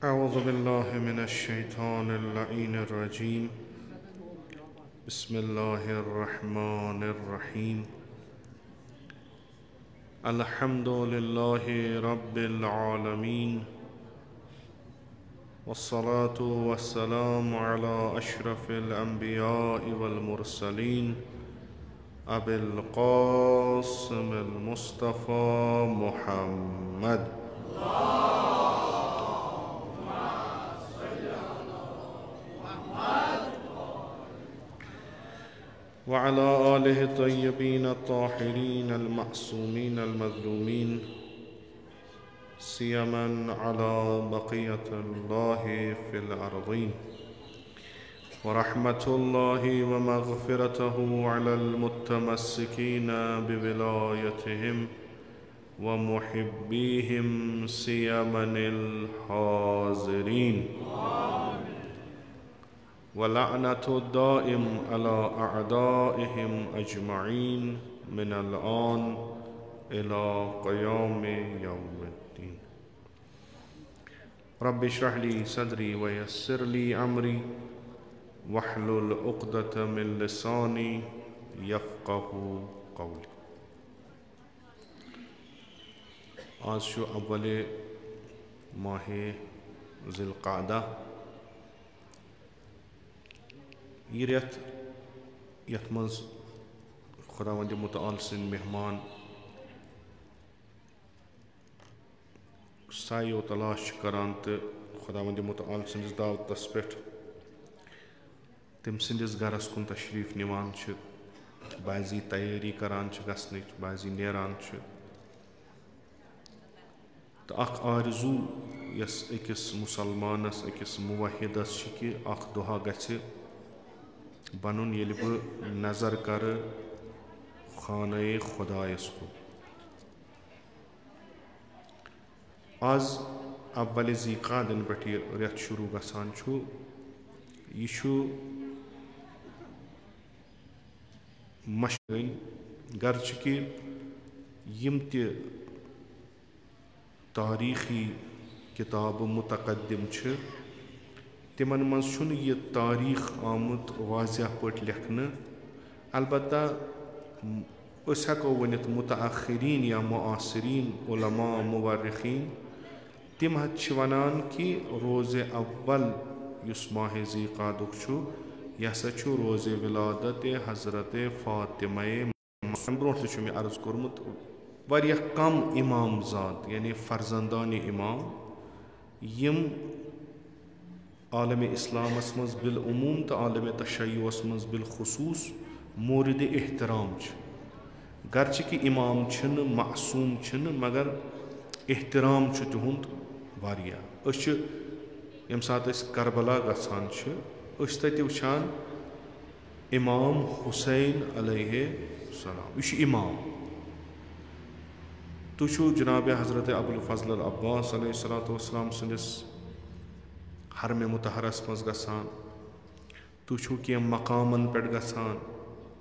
أعوذ بالله من الشيطان اللعين الرجيم بسم الله الرحمن الرحيم الحمد لله رب العالمين والصلاة والسلام على أشرف الأنبياء والمرسلين أبي القاسم المصطفى محمد وعلى آله الطيبين الطاهرين المعصومين المظلومين سيما على بقية الله في الأرضين ورحمة الله ومغفرته على المتمسكين بولايتهم ومحبيهم سيما الحاضرين ولعنة الدائم على أعدائهم أجمعين من الآن إلى قيام يوم الدين رب اشرح لي صدري ويسر لي أمري واحلل عقدة من لساني يفقه قولي. आज शो अव्वल माह ज़िलक़ादा यह रेत यथ मज खुदावंद मुतआल सिंद मेहमान सायो तलाश करान तो खुदावंद मुतआल सिंदिस दावतस पे तम सिंदिस गरस कुन तशरीफ निवान बाजी तैयारी करान गसनिच बाजी नेरान तो अख आरज़ू यस अकिस मुसलमानस अकिस मुवहिदस कि अख दुआ गछि बनून येल बह नजर कर खाने खुदायस को। आज अव्वल ज़ीक़ादन पे रेत शुरू गसान छु यह मशगन गर्च कि यम ते तारीखी किताब मुतकद्दिम छ तिमन मज छुन यह तारीख आमुत वाज़ह पट लिखने अलबत्ता अस हेको वनित मुतअखिरीन या मुआसिरीन उलमा मुवर्रिखीन तिम छ वनान कि रोज़ अव्वल युस माह ज़ीक़ादुक छु यह हसा छु रोज़ विलादत हज़रत फ़ातिमा ब्रोट ते मे अर्ज कोर्मुत वारियाह कम इमाम ज़ात यानी फर्जंदान इमाम यम आलम इस्लामस मज बिल उमूम तो आलम तशय्युस मज बिल खुसूस मोरिद एहतराम गर्च कि इमाम छन मासूम छन मगर एहतराम तिहुंद वारियाह। यम सात करबला गसान तति वुचान इमाम हुसैन अलैहि सलाम यह इमाम तुछो जनाब हज़रत अबुल फज़ल अल अब्बास अलैहिस्सलातु वस्सलाम सनिस हरम मुतहरस मज गसान तुछो क्या मकामन पे गसान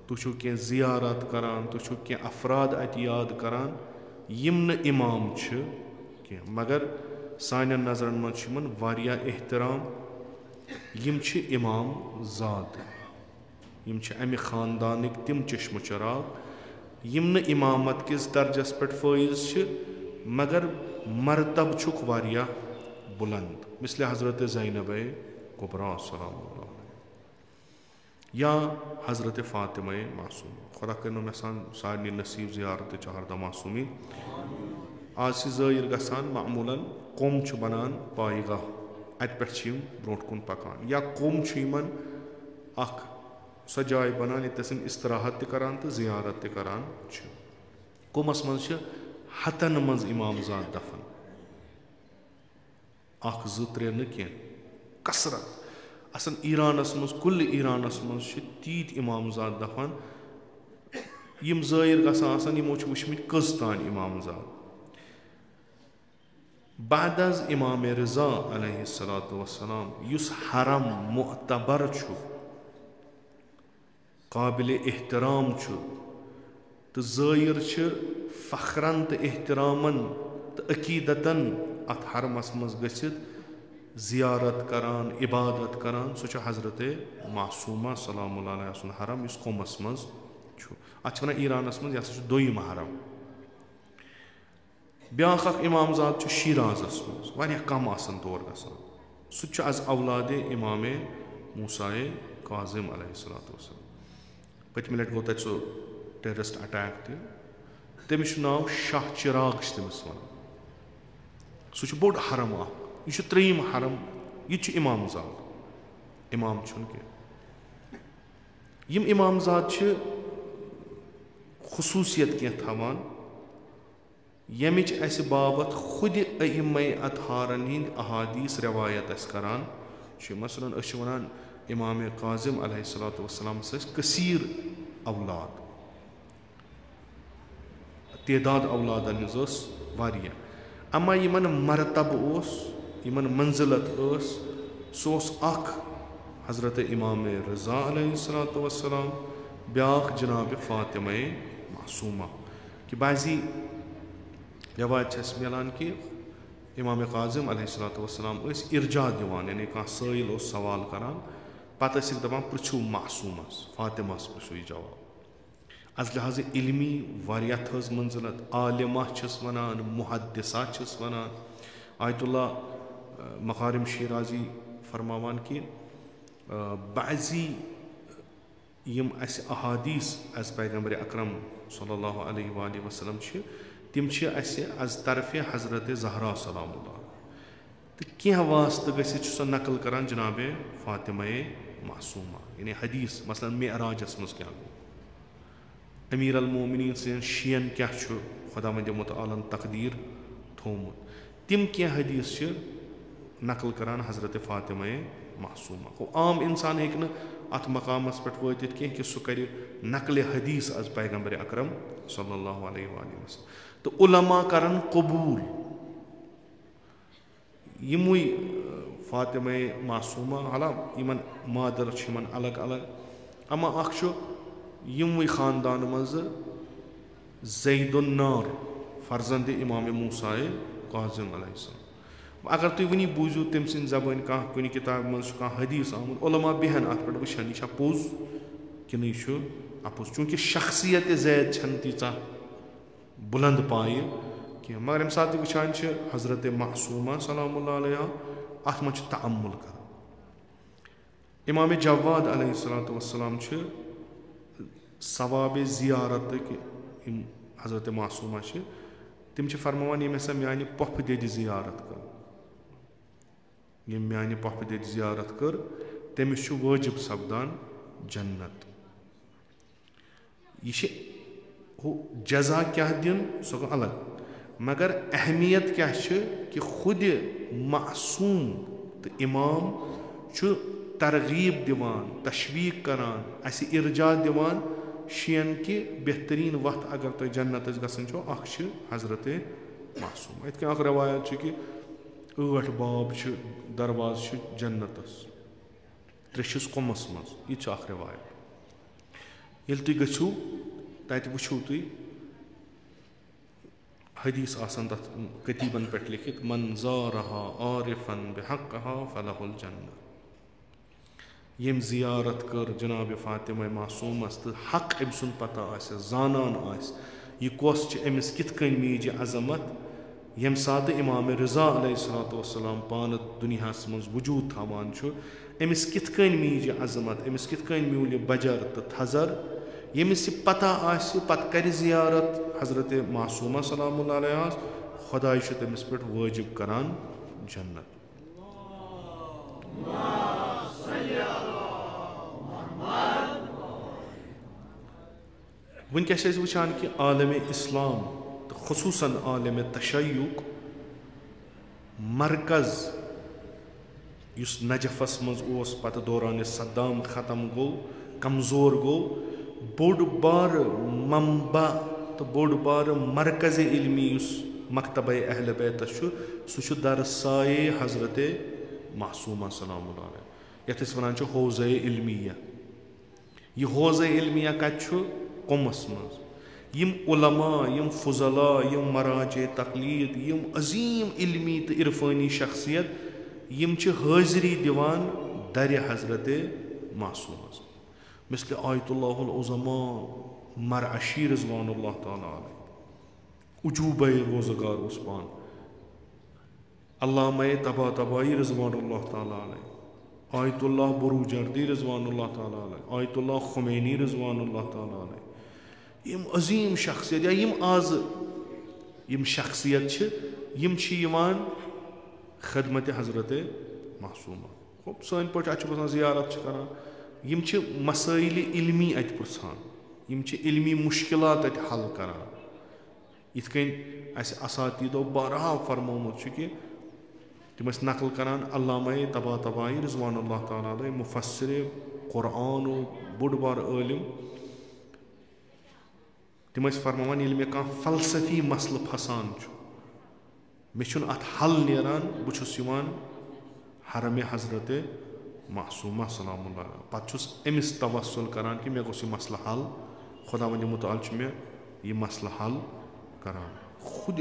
तुछो क्या ज़ियारत करान तुछो क्या अफराद अत याद करान यम न इमाम क्या मगर सान नजरन मज वारियाह एहतराम यम इमाम ज़ात यम अमि ख़ानदानिक तिम चश्म चराग यम न इमामत किस दर्जस पे फ़ाइज़ मगर मरतब छुक वारियाह बुलंद मिसल हज़रत ज़ैनब कुबरा सलाम या हज़रत फ़ातिमा मासूम खुदा कनो मेसान सारनी नसीब ज़ियारत चहरदा मासूमी आज से ज़ाहिर गसान मामूलन कोम बनान पायगाह अत पे ब्रोट कुन पकान या कोम अख सो जाय बनान ये इस्तराहत करान तो ज़ियारत करान कोमस मज हतन मज इमाम ज़ात दफन अख ज़ त्रे न कह कसरत असन ईरानस मज कुल ईरानस मज तीत इमाम ज़ात दफन यम ज़ाहिर गसान यमो वुचमित कस तान इमाम ज़ात बाद अज इमाम रज़ा अलैहिस्सलातु वस्सलाम युस हरम मुअतबर काबिल एहतराम तो ज़ाहिर फ़ख्रन तो एहतरामन तो अकीदतन अत हरमस मज गसित ज़ियारत करान इबादत करान सो हज़रत मासूमा सलामुल्लाह अलैहा सुन हरम इस कोमस मज अत वन ईरानस मज यह दोयम हरम। ब्याख इमाम ज़ात शीराजस मज वारियाह कम आसन तौर गसान सह अज औलाद इमाम मूसा काज़िम अलैहिस्सलातु वस्सलाम पतम लट गो तक सो टेररिस्ट अटैक तमिस नाव शाह चिराग तमिस वन सह बोड़ हरम यह त्रेयम हरम यह इमाम ज़ात इमाम कह यम इमाम ज़ात खुसूसियत कह थवान यमिच अस बाबत खुद अइम्मा अतहारन हिंद अहादीस रवायत करान मसलन वन इमाम काज़िम अलैहिस्सलातु वस्सलाम कसीर औलाद तेदाद औलादन हज वारियाह अमा यमन मरतब यमन मंजिलत सो हज़रत इमाम रज़ा अलैहिस्सलातु वस्सलाम ब्याख जनाब फ़ातिमा मासूमा कि बाज़ी रवायत मिलान कि इमाम काज़िम अलैहिस्सलातु वस्सलाम इर्जा दिवान यानी कह साइल सवाल करान पत दपान पृछू मासूमस फ़ातिमास पृछू जवाब अज लिहाज इल्मी वारियाह थज मंजिलत आलिमा वनान मुहद्दिसा वनान आयतुल्ला मकारिम शिराजी फरमावान कि बाज़ी यम अस अहादीस अज पैगम्बर अकरम सल्लल्लाहु अलैहि वसल्लम तिम अज तरफ हज़रत ज़हरा सलामुल्लाह तो क्या वास्त गसित सो नकल करान जनाब फ़ातिमा मासूमा यानी हदीस मसलन मेराजस मज क्या गो अमीर अल मोमिनीन सन शियन क्या खुदा मुतआलन तकदीर थोमुत तिम क्या हदीस नकल करान हज़रत फ़ातिमा मासूमा को आम इंसान हेक न अत मकामस पे वातित कह कि सह कर नकल हदीस अज पैगम्बर अकरम सल्लल्लाहु अलैहि वसल्लम तो उलमा करन कबूल यमुई फ़ातिमा मासूमा हाला यमन मादर यमन अलग अलग अमा अख यमुई ख़ानदान मज ज़ैदुन नार फर्जंद इमाम मूसा काज़िम अलैहिस्सलाम अगर तुम वनी बूझो तम सद ज़बान कह कुन किताब मज हदीस आमुत उलमा बेहन अत पे वुचान यह पोज कि अपोज चूँकि शख्सियत ज़ैद छन तीचा बुलंद पाए कह मगर यम सात वुचान हज़रत मासूमा सलामुल्लाह अलैहा अत मज तअम्मुल कर इमाम जवाद अलैहिस्सलातु वस्सलाम सवाब ज़ियारत हज़रत मासूमा तम फरमान यम हसा म्यान पफ दद ज़ियारत कर यम म्यान पफ दद ज़ियारत कर तमिस वाजिब सपदान जन्नत यह जजा क्या दिन सो अलग मगर अहमियत क्या कि खुद मासूम तो इमाम तरगीब दिवान तशवीक करान अस इर्जा दिवान शियन कि बेहतरीन वत अगर तुम जन्नत गसन हज़रत मासूम इत रवायत कि 8 बाब दरवाज जन्नतस 3 कुमस मज यह रवायत ये तुम गो तत वो तुम हदीस आसान तथ कतीबन पे लिखित मन ज़ारहा आरिफन बिहक़्क़हा फलहुल जन्नह यम ज़ियारत कर जनाब फ़ातिमा मासूमस तो हक अम सुन पता जानान यह कस अमिस कित कन मीज अजमत यम सात इमाम रज़ा अलैहिस्सलातु वस्सलाम पान दुनियास मज वजूद थावान अमिस कित कन मीज अजमत अमिस कित कन म्यूल बजर तो थजर यमिस पता पत कर ज़ियारत हज़रत मासूमा सलामुल्लाह अलैहा खुदाई तमिस पे वाजिब करान जन्नत वनकस वुचान कि आलम इस्लाम तो खुसूसन आलम तशय्युक मरकज़ युस नजफस मज ओस पत दौरान सद्दाम ख़त्म गो कमज़ोर गो बोड़ बार मंबा तो बोड़ बार मरकज़ इल्मी युस मकतब अहल बैत सह दरसाए हज़रत मासूमा सलामुल्लाह अलैहा यथ वन हौज़ इल्मिया यह हौज़ इल्मिया कत कुमस मज यम उलमा यम फुज़ला यम मराज तकलीद यम अजीम इल्मी तो इरफानी शख्सियत यम हाज़री दिवान दर हज़रत मासूमस मिसल आयतुल्लाहुल उज़मा मरअशी रिज़वानुल्लाह ताला अलैह उजूबे रोज़गार उस पान अल्लामा तबातबाई रिज़वानुल्लाह ताला अलैह आयतुल्लाह बुरूजर्दी रिज़वानुल्लाह ताला अलैह आयतुल्लाह खुमैनी रिज़वानुल्लाह ताला अलैह यम अजीम शख्सियत या यम आज यम शख्सियत यम खदमत हज़रत मासूमा खूब सन पे बसान ज़ियारत करान यम मसाइल इल्मी अत पुछान यम इल्मी मुश्किलात अत हल करान यिथ कन असातीदो बारहा फरमोमुत कि तम नकल करान अल्लामा तबातबाई रिज़वानुल्लाह ताला अलैह मुफस्सिर कुरान बोड़ बार आलिम तम फरमान ये मे फलसफी मसल फसान मे अत हल नेरान बहुत हरम हज़रत मासूमा सलामुल्लाह पत अमिस तवस्सुल करान कि मे गोस मसल हल खुदा वंद मुताल मे यह मसल हल करान खुद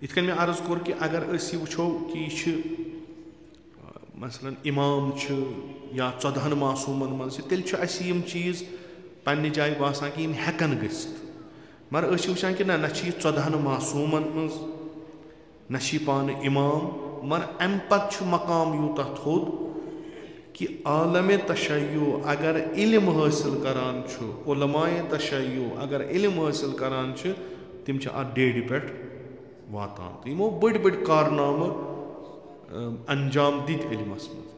इत कन मे अर्ज कोर कि अगर वो कि मसलन इमाम या 14 मासूमन मज तेल यम चीज़ पन्ने जाय बासान कि हेकन गस्त मगर वुचान कि ना 14 मासूमन मज न पान इमाम मगर अम पत मकाम यूता थोद कि आलम तशय्यो अगर इल्म हासिल करान उलमाए तशय्यो अगर इल्म हासिल करान तिम अत डेड पे वातान तो यमो बड़ बड़ कारनाम अंजाम दित इल्मस मज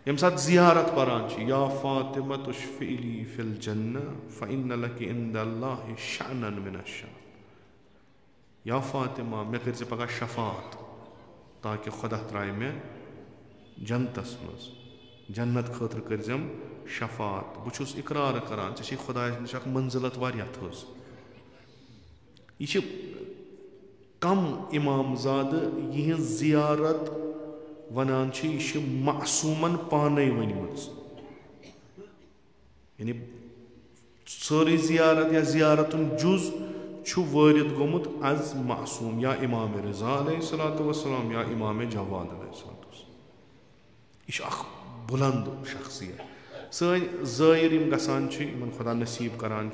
यम साथ जियारत परान या फातिमा तुशफिली फिल जन्ना फ़इन्न लकी इंदल्लाहि शानन मिनश्शान। या फातिमा मे कर पगह शफात ताकि खुदा त्राय मे जन्नतस मज, जन्नत खतर करजम शफात। बहुत इकरार करान ऐ खुदा नश मंजिलत वारिया थोज। यह कम इमाम ज़ाद यह जियारत वनान यह मासूमन पाने वनम, यानी सारी जियारत या जियारतुन जुज वारिद गोमुत अज मासूम या इमाम रज़ा अलैहिस्सलातु वस्सलाम या इमाम जवाद अलैहिस्सलातु वस्सलाम। यह बुलंद शख्सियत। सन ज़ाहिर गसान खुदा नसीब करान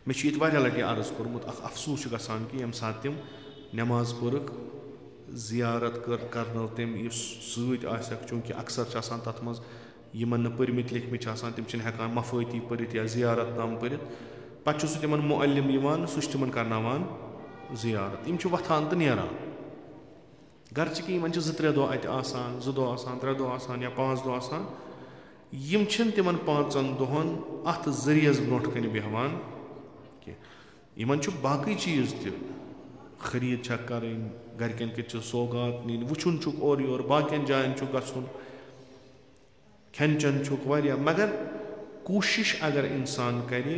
मे वारिया लटि अर्ज कोर्मुत अफसोस गसान कि यम साथ तिम नमाज पर्क जियारत कर तम सक, चूँकि अक्सर तथ मज यमन पर्मित लिखमित तिम हेकान मफाती पढ़ित या जियारत ताम पढ़ित, पत् सह तिमन मुअल्लिम यवान सह तिमन करनावान जियारत। यम वथान तो नेरान गर्च कि यमन 2-3 दह अत आसान, 2 दह आसान, 3 दह आसान या 5 दह आसान। यम तिमन 5 दहन अत जरियस ब्रोट कन बेहवान कि यमन बाकी चीज़ त खरीद कर गरकन के सौगात नीन वुचुन और योर बाकियन जायन गुन खेन चन वारिया। मगर कोशिश अगर इंसान करे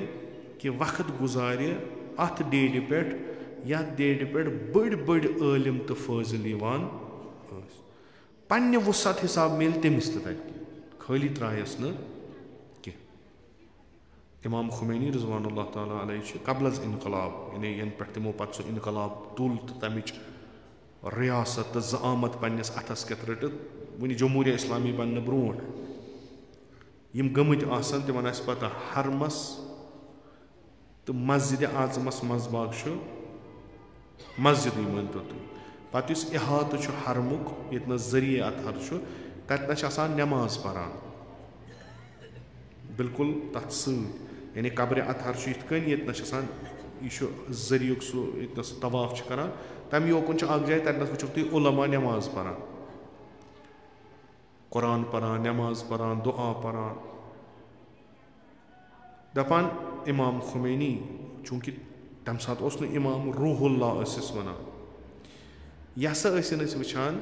कि वक्त गुजारे अत डेट पे या डेट पे बड़ बड़ आलिम तो फाजिल यवान पन्ने वुसत हिसाब मिल तमिस तक खाली त्रायस न कि। इमाम खुमैनी रज़वानुल्लाह ताला अलैहि कबल इनकलाब यानी यन पे तमो पत् सह इनकलाब तुल तो तमिच रियासत तो ज़आमत पन्नस अथस कत रटित वुनि जमहूरिया इस्लामी बनने ब्रोट यम गमत आसन तिमन आस पता हरमस तो मस्जिद आज़मस मजबाग मस्जिद मान तो पत इहात हरमुक ये जरिए अतहर तथा नमाज परान बिल्कुल तथ यानी कब्र अतहर ये जरियुक सह तवाफ करान तम योकुन जाए तथनस वो तुम उलमा नमाज परान, कुरान परान, नमाज परान, दुआ परान। दपान इमाम खुमैनी चूँकि तम सात इमाम रूहुल्लाह वन यह वचान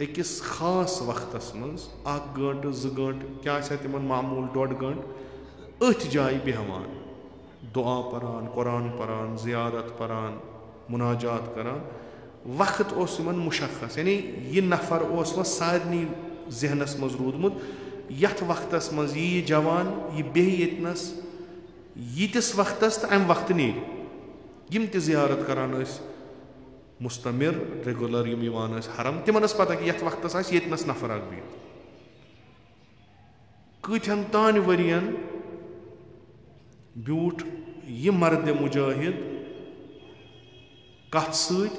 अकिस खास वक्तस मज 1 घंटे 2 घंटे क्या तिमन मामूल 1.5 घंटे अथ जाय बेहवान दुआ परान, कुरान परान, जियारत परान, मुनाजात करान। वक्त मुशख्खस यानी यह नफर सारनी जहनस मज रूदमुत यथ वक्तस मज यह जवान यह बेहनस यीतिस वक्तस तो अम वक्त नीर यम त जियारत करान मुस्तमिर रेगुलर यम हरम तिमन पता कि यथ वक्तस येतनस नफर अख बिहत कथन तान वरियन ब्यूट यह मर्द मुजाहिद कथ सत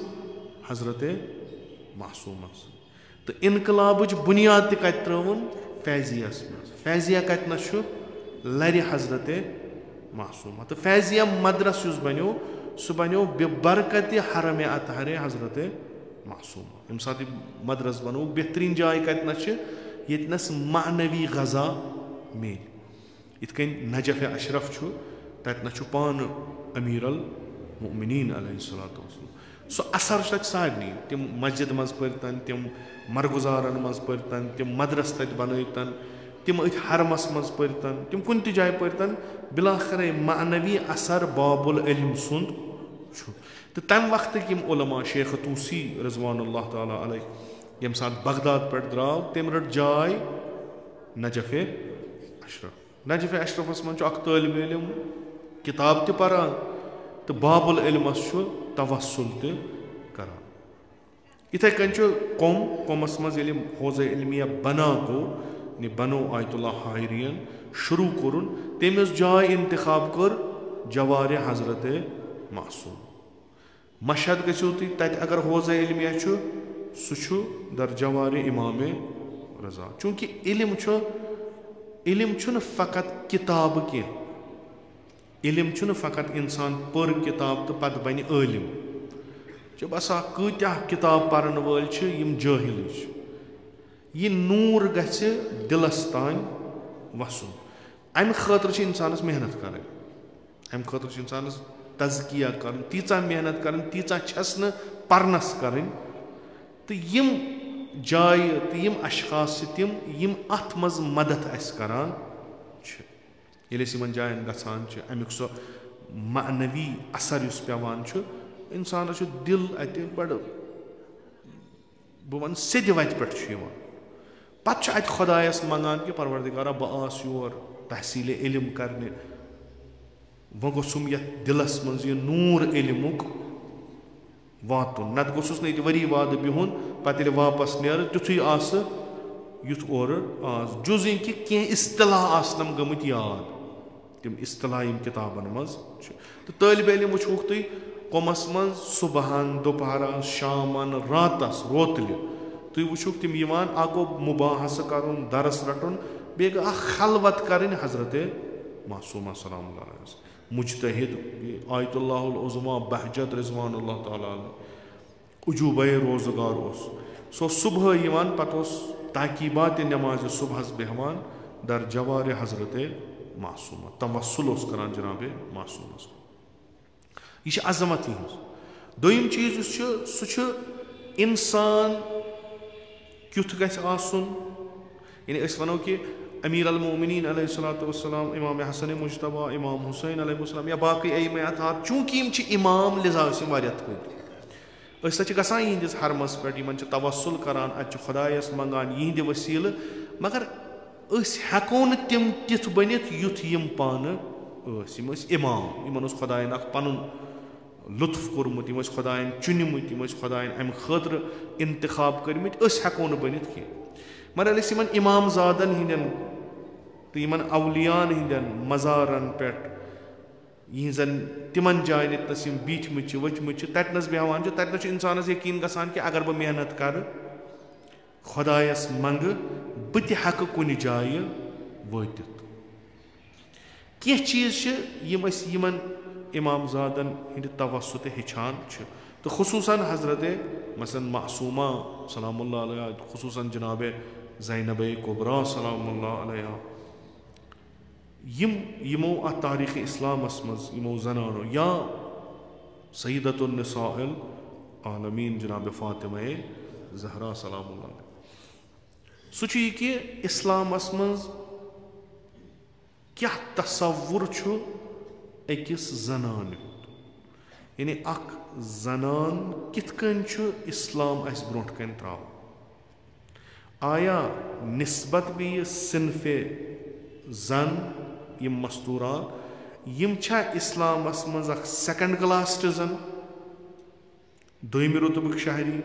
हजरत मासूमा तो इनकलाब बुनियाद कत त्रवन फैजियस मज। फैजिया कतनस लर हजरत मासूमा तो फैजिया मदरस बनो सह बनो बेबरकत हरम अतहर हजरत मासूमा। यम साथ मदरस बनो बेहतरीन जाय कतनस येतनस मानवी गजा मिल इत नजफ अशरफ तथनस पान अमीर अल मोमिनीन अलैहिस्सलातु वस्सलाम सह असर तक सारनी तिम मस्जिद मज पढ़तन तिम मरगुजारन मज पढ़तन तिम मदरस तत बनतन तिम अथ हरमस मज पढ़तन तिम कुन त जाय पढ़तन बिलाखिर मानवी असर बाबुल इल्म सुंद तो तम वक्त यम उलमा शेख तूसी रज़वानुल्लाह ताला अलैहि यम साथ बगदाद पे द्राव तम रट जाय नजफ अशरफ। नजफ अशरफस मन अख तालिब इल्म किताब त परान तो बाबुल इल्मस तवस्सुल त करान। इथे कन कौमस मज हौज़ इल्मिया बना गो बनो आयतुल्लाह हायरियन शुरू कोरुन तम जाय इंतखाब कर जवार हजरत मासूम। मशहद गो तुम तत अगर हौज़ इल्मिया सह दर जवार इमाम रज़ा चूँकि इल्म फ़कत किताब की इल्म फ़कत इंसान पर किताब तो पत बन आलिम बसा कत्या किताब पढ़न वाल जाहिल यह नूर गछ दिलस तान वसन अमि खतर इंसानस मेहनत कर अमि खतर इंसानस तज़किया कर तीचा मेहनत कर तीचा छस न परनस कर तो यम जाय तो यम अशखास तिम यम अथ मज मदद अस करान ये यमन जायन गसान अमुक सो मानवी असर युस पेवान इंसान दिल अत बड़ बह वन सिद्ध वत पे पत अत खुदायस मंगान कि परवरदिगारा बह आस योर तहसील इल्म करने वह गोसुम ये दिलस मज यह नूर इल्मुक वातुन नत गोसुस न वरी वाद बिहुन पत वापस नेर तुथु आस युथ और आज जुज कि कह इस्तलाह आसनम गमुत याद तिम इस्तलाह यम किताबन मज तो तालिब इल्म वुचुक तुई कमस मज सुबहन दोपहर शामन रातस रोतल तुई वुचुक तिम यवान आ गो मुबाहस करुन दरस रटुन बे गो खलवत करिन हजरत मासूमा सलामुल्लाह अलैहि मुजतहिद आयतुल्लाहुल उज़मा बहजत रिज़वानुल्लाह ताला उजूबे रोज़गार सो सुबह यवान पत ताकीबात नमाज सुबह बेहवान दर जवार हजरत मासूमा तवस्सुल करान जनाब मासूमस यह अजमत हज दोयम चीज सह इंसान क्युथ गछ आसुन यानी अस वनो कि अमीर अल मोमिनीन अलैहिस्सलातु वस्सलाम इमाम हसन मुज्तबा इमाम हुसैन अलैहिस्सलाम या बाकी अइम्मा अतहार चूंकि यम इमाम लिजा वारिया थोद गसान यहंदिस हरमस पे तवस्सुल करान अत खुदायस मंगान यहंद वसील मगर हेको न तिम तिथ बनित युथ यम पान इमाम इन खुदायन पन लुत्फ कोर्मुत यम खुदायन चुनिमुत यम खुदायन अम खतर इंतखाब कर्मित हेको न बनित कह मगर इन इमाम ज़ादन हंदन तो इन अवलियान हंदन मज़ारन पे यहन तिमन जायन इतनस बीठमित वचमित ततनस बेहान ततनस इंसानस यकीन गसान कि अगर बह मेहनत कर खुदायस मंग बह तह हेक कुन जाय वात कह चीज यमन इमाम ज़ादन हंद तवस्सु तो हेचान तो खुसूसन हजरत मसलन मासूमा सलामुल्लाह अलैहा खुसूसन जनाब ज़ैनब कुबरा सलामुल्लाह अलैहा यमो अत तारीख़ इस्लामस मज यमो जनानो या सय्यदतुन निसाइल आलमीन जनाब फातिमा ज़हरा सलामुल्लाह अलैहा सह कि इस्लामस मज क्या तसव्वुर अकिस जनान यानी अख जनान किथ कन इस्लाम अस ब्रोट कन त्राव आया निस्बत भी सिनफे जन यम मस्तूरान यम छा इस्लामस मज अख सेकंड क्लास सिटीजन दोयमि रुतबक शहरी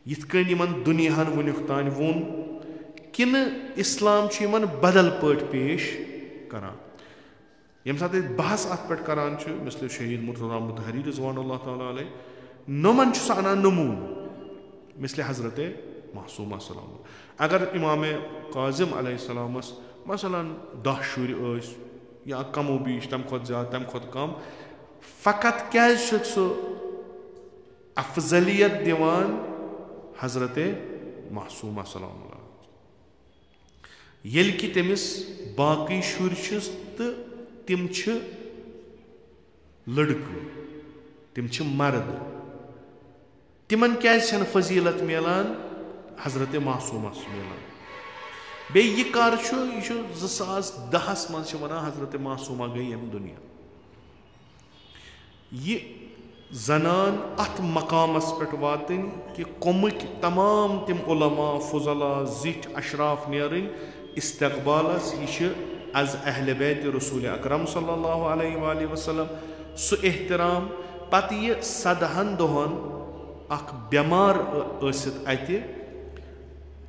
यिथ कन यमन दुनियाहन वुनिक तान वोन किन इस्लाम छ यमन बदल पट पेश करान यम साथ बहस अत पे करान मिसल शहीद मुर्तज़ा मुतहरी रिज़वानुल्लाह ताला अलैह नमन अनान नमून मिसल हजरत मासूमा सलाम अगर इमाम काज़िम अलैहिस्सलामस मसलन 10 शुर या कमो बीश तम खुद ज़्यादा तम खुद कम फ़कत क्या अफजलियत दिवान हजरत मासूमा सलाम येल कि तमिस बाकी शुर तो तिम लड़कू तिम मर्द तिमन क्या फजीलत मिलान हजरत मासूमस मिलान बे यह कर 2010 मज वनान हजरत मासूमा गई यम दुनिया यह जनान अत मकामस पे वातन कि कौमिक तमाम तिम उलमा फुजला जिठ अशराफ नेरन इस्तकबालस यह अज अहल बैत रसूल अकरम सल्लल्लाहु अलैहि वसल्लम सु एहतराम पत यह 17 दोहन अख बेमार अत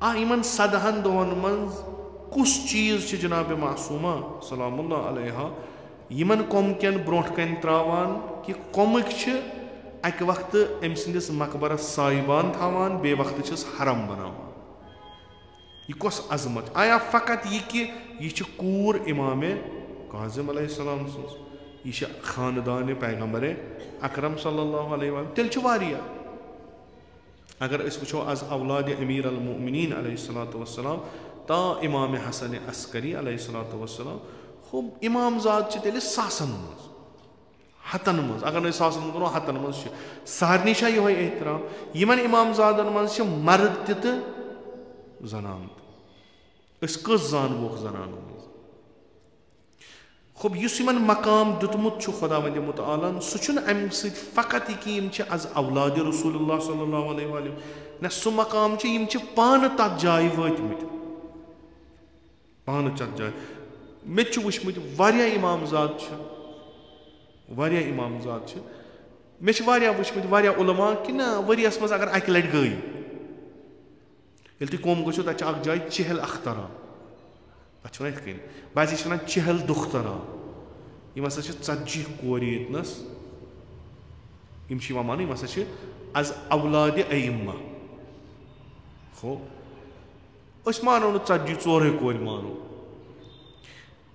इन 17 दोहन मज कुस चीज जनाब मासूमा सलामुल्लाह अलैहा यमन कौम कन ब्रोट कन त्रावान कि कौमिक अक वक्त अम सिंदिस मकबरस साहिबान थावान बे वक्त हरम बनावान यह कस अजमत आया फ़कत यह कि यह कूर इमाम काज़िम अलैहिस्सलाम यह खानदान पैगम्बर अकरम सल्लल्लाहु अलैहि वसल्लम तेल वारिया अगर अस वुचो आज औलाद अमीर अल मोमिनीन अलैहिस्सलातु वस्सलाम ता इमाम हसन अस्करी अलैहिस्सलातु वस्सलाम हो इमाम ज़ात तेल सासन मज हतन मज अगर सासन मज हतन मज सारनी यो एहतराम यमन इमाम ज़ादन मज मर्द तो जनान कस जानवोक जनानों मज खूब युस यमन मकाम दुतमुत खुदावंद मुतआलन सह अम फ़कत यह आज औलाद रसूलुल्लाह सल्लल्लाहु अलैहि वसल्लम न सह मकाम पान तथ जाय वतमित पान तथ जाय मे वुचमुत वारियाह इमाम ज़ात मे वुचमुत वारियाह उलमा कि ना वरियस मज अगर अकि लट गई ये तुम गो तक जाय चहल अख्तरा तथा इत कन बस वन चहल दुख्तरा यम हसा 40 कोर यतनस मान यम हसा आज औलाद अय्यम्मा हो अस मानो न 40 कोर मानो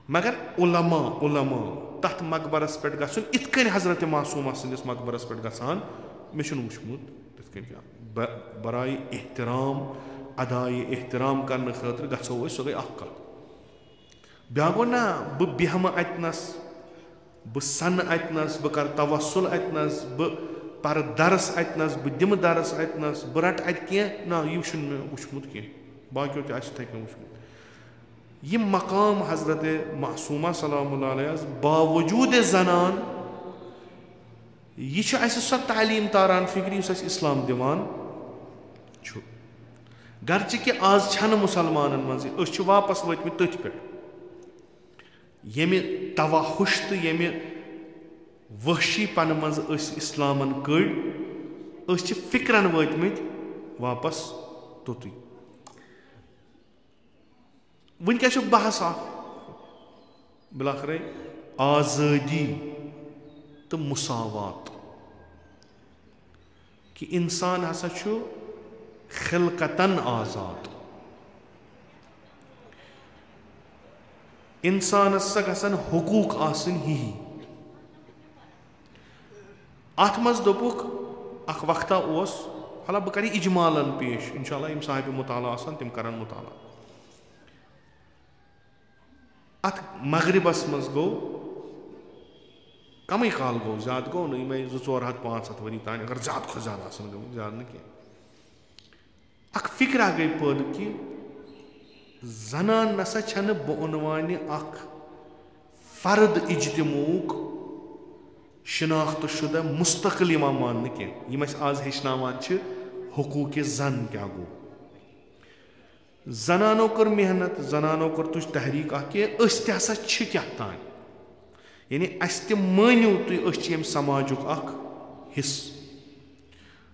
मगर उलमा उलमा तथ मकबरस पे गन इत कन हजरत मासूमा सदिस मकबरस पे गसान मे वुचमुत तिथ कन बराए एहतराम अदाए एहतराम करने खतर गो सो गई कत ब्या गो ना बह बेहम अतनस बह सन अतनस बह कर तवस्सुल अतनस बह पर दरस अतनस बह दिम दरस अतनस बह रट अत कह ना यह मे वुचमुत कह बाकियों तक वुचमुत यह मकाम हजरत मासूमा सलामुल्लाह अलैहा बावजूद जनान यह सो तालीम तारान फिक्र यस इस्लाम दिवान गर्चे कि आज छन मुसलमान मज वापस वतमित तथ पे यमि तवाहुश तो यमि वहशी पन मज इस्लामन कड़ फिक्रन वतमित वापस तोत वनकस बहस बिलाखरे आज़ादी तो मुसावात कि इंसान हसा खिलकतन आज़ाद इंसान गसन हुकूक आसन ही अत मज दोपुक अख वक्ता ओस हाला बह कर इजमालन पेश इंशाअल्लाह यम साहिब मुताला आसन तिम करन मुताला अत मगरिबस मज गो कम काल गो ज्यादा गो नहीं मैं 200-400-500 वरी तान अगर ज्यादा खो ज्यादा आसन गो ज्यादा न कह अख फिक्र गई पद कि जनान नसा छन बउनवान अख फर्द इज्तिमूक शिनाख्त शुदा मुस्तकिल मान कह यम आज हेचनावान हुकूक जन क्या गो जनानो कर मेहनत जनानो कर तुझ तहरीक हसा क्या तान यानी अस मानिव तुम समाजुक हिस्स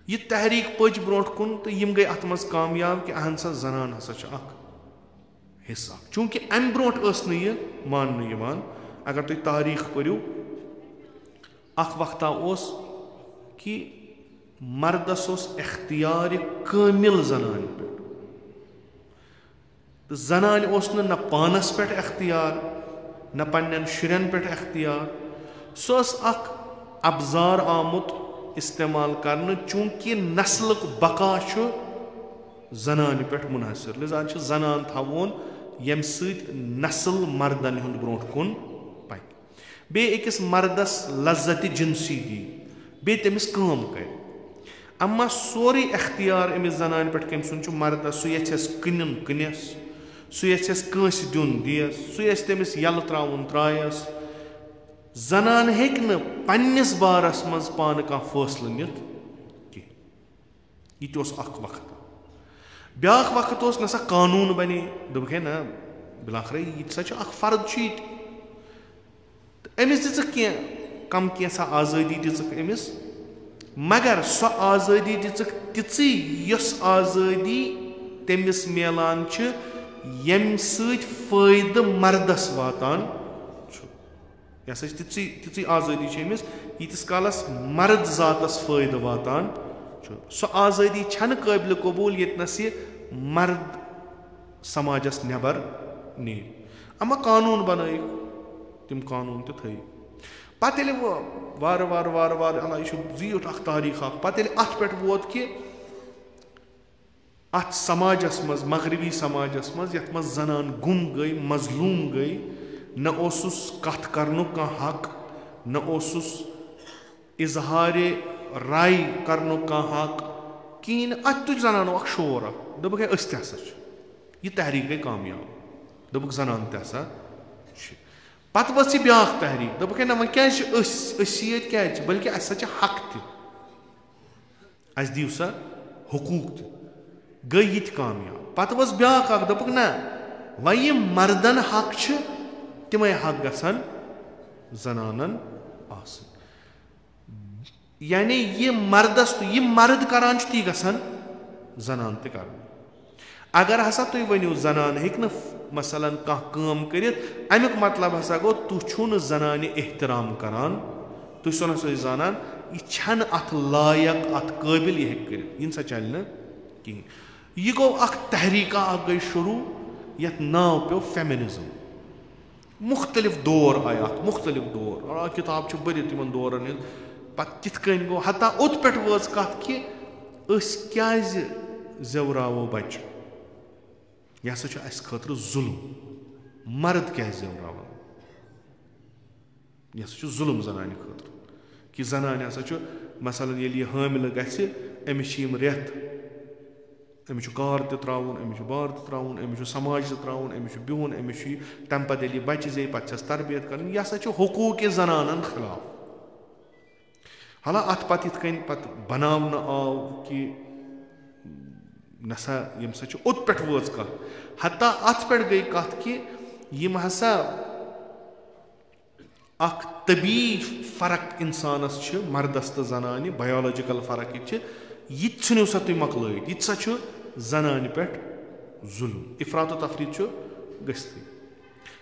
यह तहरीक पच ब्रो कुन तो यम गई अत मज कामयाब कि अहन सा जनान हसा हिस्सा चूंकि अम ब्रो यह मान अगर तुम तारीख पढ़ो अख वक्ता ओस कि मर्दस इख्तियार कामिल जनान पे तो जनान न पानस पे इख्तियार न पन्न शुरन पे इख्तियार सह अबजार आमुत इस्तेमाल करने चूंकि नस्ल बका जनान पे मुनहसर लिजा जनान थवन यम नस्ल मर्दन हुंद ब्रो कुन पक बे अकिस मर्दस लज्जत जिनसी दी बे तमिस काम कर अम्मा सोरी इख्तियार अमिस जनान पे कम सुन मर्दस सह यस कनिन कनिस सह यस कंस दिन दियस सह यस तमिस यल त्राउन त्रायस जनान हेक न पन्निस बारस मज पान का फैसला नित कि यह अख वक्त ब्या वक्त नसा कानून बने दोपे ना बिलाखरे यह अख फर्द अमिस दिख कम कैसा आज़ादी दिख अमिस मगर सो आज़ादी दिख ती यस आज़ादी तमिस मिलान यम सद मर्दस वातान यह ती आज़ादी अमिस यीतिस कालस मर्द जातस फ़ायदे वातान सो आज़ादी छन काबिल कबूल यतनस मर्द समाजस नबर नी अमा कानून बन तम कानून तो थी पे वार वार वार वार अल्लाह यह जीठ तारीख पे अत पे वोत कि अत समाजस मज मगरबी समाजस मज यथ मज जनान गुम गई मजलूम गई न ओसुस कथ करनु का हक न ओसुस इजहार राय करनु का हक कहीं अत तुझ जनानो अख शोर दोपक अस तसा यह तहरीक गई कामयाब दोपक जनान तसा पत वस ब्या तहरीक दोपक ना वह क्या बल्कि अस हक तस दिव सा हुकूक त गई ये कामयाब पत वस ब्या दोपक ना वह यह मर्दन हक तम हक गसान जनानन आसन यानी ये मर्दस तो यह मर्द करान ती गसान जनान त कर अगर हसा तुम वनो जनान हेक मसलन कह काम करित अमुक मतलब हसा गो तुह जनान एहतराम करान तुह सो ना जानान यह अत लायक अत काबिल यह हेक कर इन सा चल न कहीं यह गो अख तहरीका अख गई शुरू यथ नाव पे फेमिनिज्म मुख्तलिफ दौर आय मुख्तलिफ दौर और किताब बरित तिमन दौरन पत तिथ कन गो हता ओत पे वज कथ कि क्या जेवरावो बच यह हसा अस खतर जुल्म मर्द क्या जेवरावान यह हसा जुल्म जनान खतर कि जनान हसा मसलन ये हामिल गि अमिस रेत अमिस कार त्राउन अमिस बार त्राउन अमिस समाज त्राउन अमिस बिहुन अमिस तम पे ये बच्चे जे पे तरबियत कर यह हसा हुकूक जनानन खिलाफ हाला अत पे इत कन पे बनावन आव कि नसा यम सा ओत पे वज कथ हता अत पे गई कथ कि यम हसा अख तबी फर्क इंसानस मर्दस तो जनान बायोलॉजिकल फर्क यह छु सा तुम मकल यह सा जनान पे जुल्म इफरात तफरीत गस्ती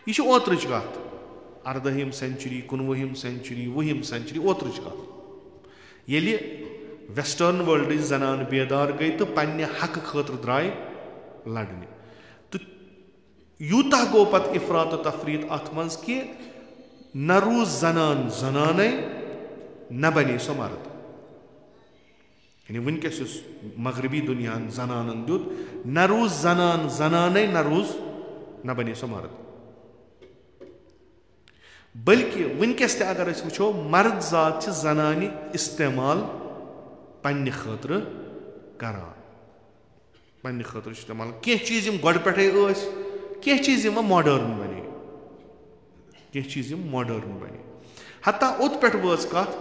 यह ओत्रच कथ 18वीं सेंचुरी 19वीं सेंचुरी 20वीं सेंचुरी ओत्रच कथ ये वेस्टर्न वर्ल्ड जनान बेदार गई तो पन्ने हक खतर द्राय लड़ने तो यूता गो पत इफरात तफरीत अत मज कि न रूज जनान जनान न बने सो मर्द यानी वनकस मगरबी दुनिया जनान दुत न रूज जनान जनान न रूज न बने सो मर्द बल्कि वनकस अगर वो मर्द जात जनान इस्तेमाल पन्ने खतर करान पन्ने खतर इस्तेमाल कह चीज गो पे कह चीज मॉडर्न बने कह चीज मॉडर्न बने हता ओत पे वज कथ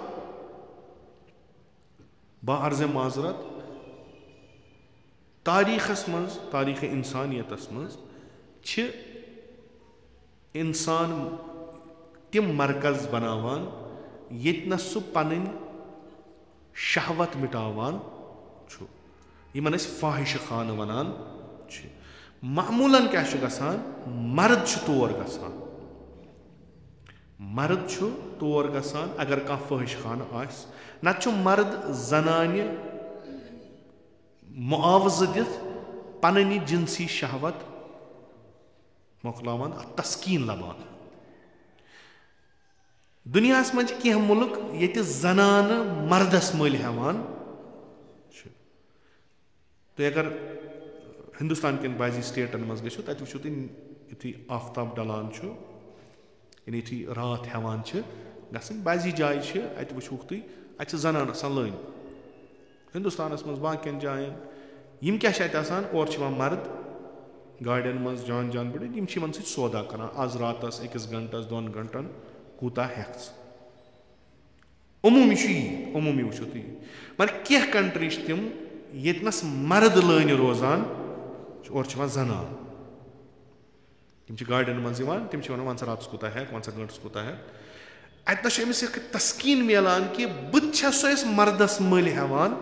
बार्ज माजरत तारीखस मज तारीख इंसानियतस मज इंसान तिम मरकज बनावान येत न सु पन शहवत मिटावान यमन फाहिश खान वनान मामूलन क्या गसान मर्द तौर गसान मर्द तौर गसान अगर कह फाहिश खान आस नत मर्द जनान मुआवज दित पन जिनसी शहवत मोकलावान तस्कीन लबान दुनिया मज कह मुल्क ये जनान मर्दस मल हेवान तो अगर हिंदुस्तान के बाजी स्टेटन मज गो तत वो तुम युथी आफ्ताब डलान यानी युथी रात हेवान गसन बाजी जाय अत वो तुम अत जनान लन हिंदुस्तान मज बाकियन जायन यम क्या और मर्द गाड़ियन मज जान जान बड़े यम सौदा करान आज रातस 1 घंटस 2 घंटन कूता हेक्स अमूमी वो तुम मगर कह कंट्री तम येतनस मर्द लान रोजान और जनान तम गाड़ियन मज तम वन सा रात कूता हेक वन सा घंटस कूता हेक अतन अमिस तस्कीन मिलान कि बस मर्दस मल हेवान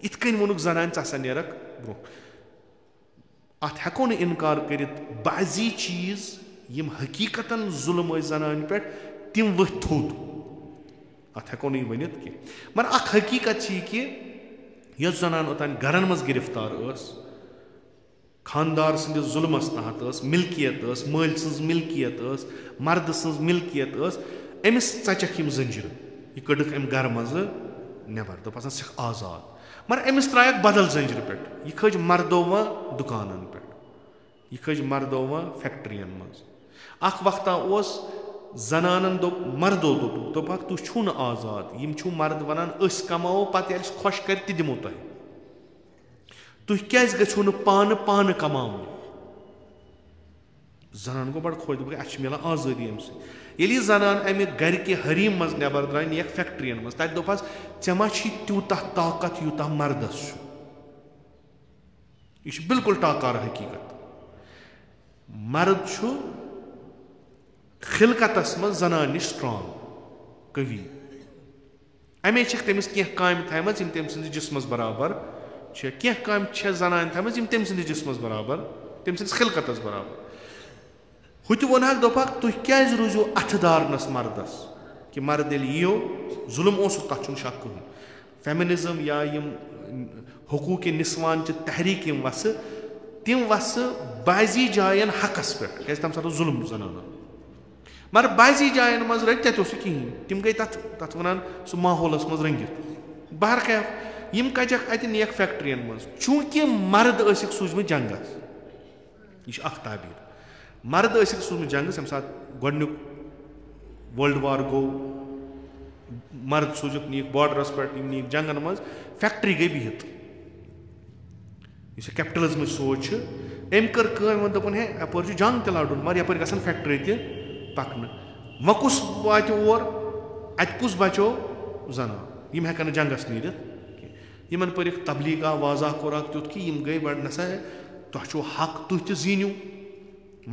इत कन वोनुक जनान चा नेरक ब्रो अत हेको न इनकार करित बाजी चीज यम हकीकतन जुल्म जनान पे तिम वथ थोद अत हेको न वनित कि मगर अख हकीकत कि यह जनान ओतान घरन मज गिरफ्तार खानदार संदिस जुल्मस तहत मिल्कियत मल सज मिल्कियत मर्द सज मिल्कियत अमिस चचक यम जंजीर यह कड़क अम घर मज नेबर दोपस सिख आजाद मगर अमिस त्रायक बदल जंजर पे यह खज मर्दो व दुकानन पे यह खज मर्दो व फैक्ट्रियन मज अख वक्ता ओस जनानन दोप मर्दो दोपक तु छु न आजाद यम छु मर्द वनान अस कमाओ पत यस खुश कर ति दिमो तह तु क्याज गछो न पान कमाओ जनान गो बड़ खोज दोप अछ मिलान आजादी अम ये जनान अमि घर के हरीम मज नेबर द्राय नियक फैक्ट्रियन मज तत दोपस चे मा छी त्यूता ताकत यूता मर्दस यह बिल्कुल टाकार हकीकत मर्द छु खिलकतस मज जनान निश स्ट्रांग कवि अमे तमिस कह काम थम तम सद जिस्मस बराबर कह काम जनान थम तम सद जिस्मस बराबर तम सद खिलकतस बराबर हुत वनक दोपक तुम क्या रूजो अथदारनस मर्दस कि मर्द यो जुल्म तथ शक कह फेमिनिज्म या हकूक निस्वान तहरीक वस तिम वस बाजी जायन हकस पे तम सात जुल्म जनान मगर बाजी जायन मज रंग तत कहें तिम गई तथ वन सह माहौलस मज रंगित बहरकैफ यम कजक अत नेक फैक्ट्रियन मज चूंकि मर्द सूझम जंगस यह ताबीर मर्द सूझम जंगस यम सात गोडनुक वर्ल्ड वार गो मर्द सूझक नीक बॉर्डरस पे नीक जंगन मज फैक्ट्री गई बिहित यह कैपिटलिज्म सोच अम कर दोपन है अपर जंग त लड़न मगर यपर गसन फैक्ट्री त पकन वह कुस वात और अत कुस बचो जनान यम हेकन जंगस नीरित यमन पर तबलीग वाजा कोर तुथ कि यम गई बड़ नसा तुह हक तुह त जीनियो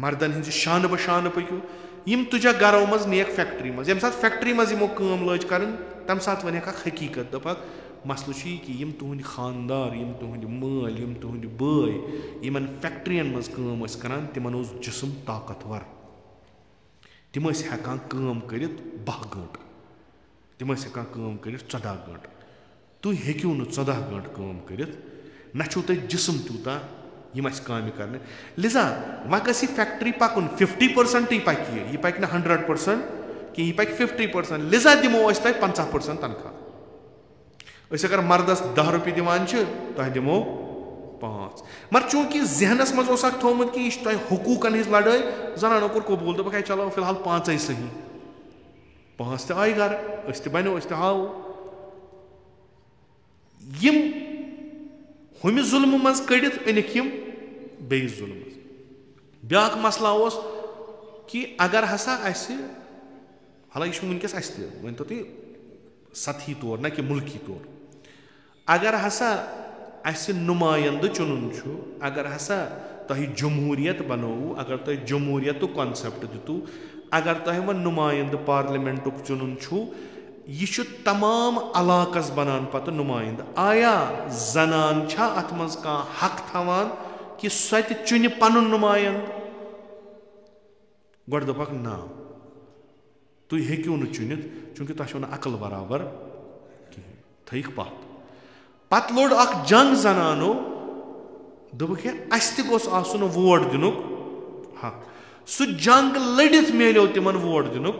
मर्दन हिंद शान बशान पकू यम तुझा गरों मज नेक फैक्ट्री मज यम सात फैक्ट्री मज यमो काम लज कर तम सात वन हकीकत दपक मसल कि यम तुहद खानदार यम तुहद माल यम तुहद बय यमन फैक्ट्रियन मज काम करान तिमन जिस्म ताकतवर तिम हेकान काम करित 12 घंटे तिम हेकान काम करित 14 घंटे तुम हेक्यू न 14 घंटे काम करित न छो तुम जिस्म तूता यम काम करने लिजा वह गि फैक्ट्री पकुन 50% पक यह पक न 100% कि यह पक 50% लिजा दिमो तह 50% तनख्वाह अगर मर्दस 10 रुपये दिवान तह दिमो 5 मगर चूंकि जहनस मज थोमुत कि यह तह हकूकन हिज लड़ाई जनानो कोर कबूल दोप चलो फिलहाल 5 सही 5 त आई घर बनो हाव यम हम जुल्म मज कड़ित अनिक यम बेस जुल्म ब्या मसला कि अगर हसा हालांकि यह वनकस वन तो तुम सतही तौर न कि मुल्की तौर अगर हसा नुमाइंद चुन अगर हसा तुह जमहूरियत बनोवू अगर तुह जमहूरियत कॉन्सेप्ट दितु अगर तुह वो नुमाइंद पार्लियामेंट चुन यह तमाम इलाकस बनान पत नुमाइंद आया जनान अत मज हक थवान कि सह चुन पन नुमाइंद गोड दोपक ना तुम हेक्यू न चुनित चूंकि तुह छो अकल बराबर कहें थक पत लोड अख जंग जनानो दोपक अस तोन वोट दिनुक हक सह जंग लड़ित मिलो तिमन वोट दिनुक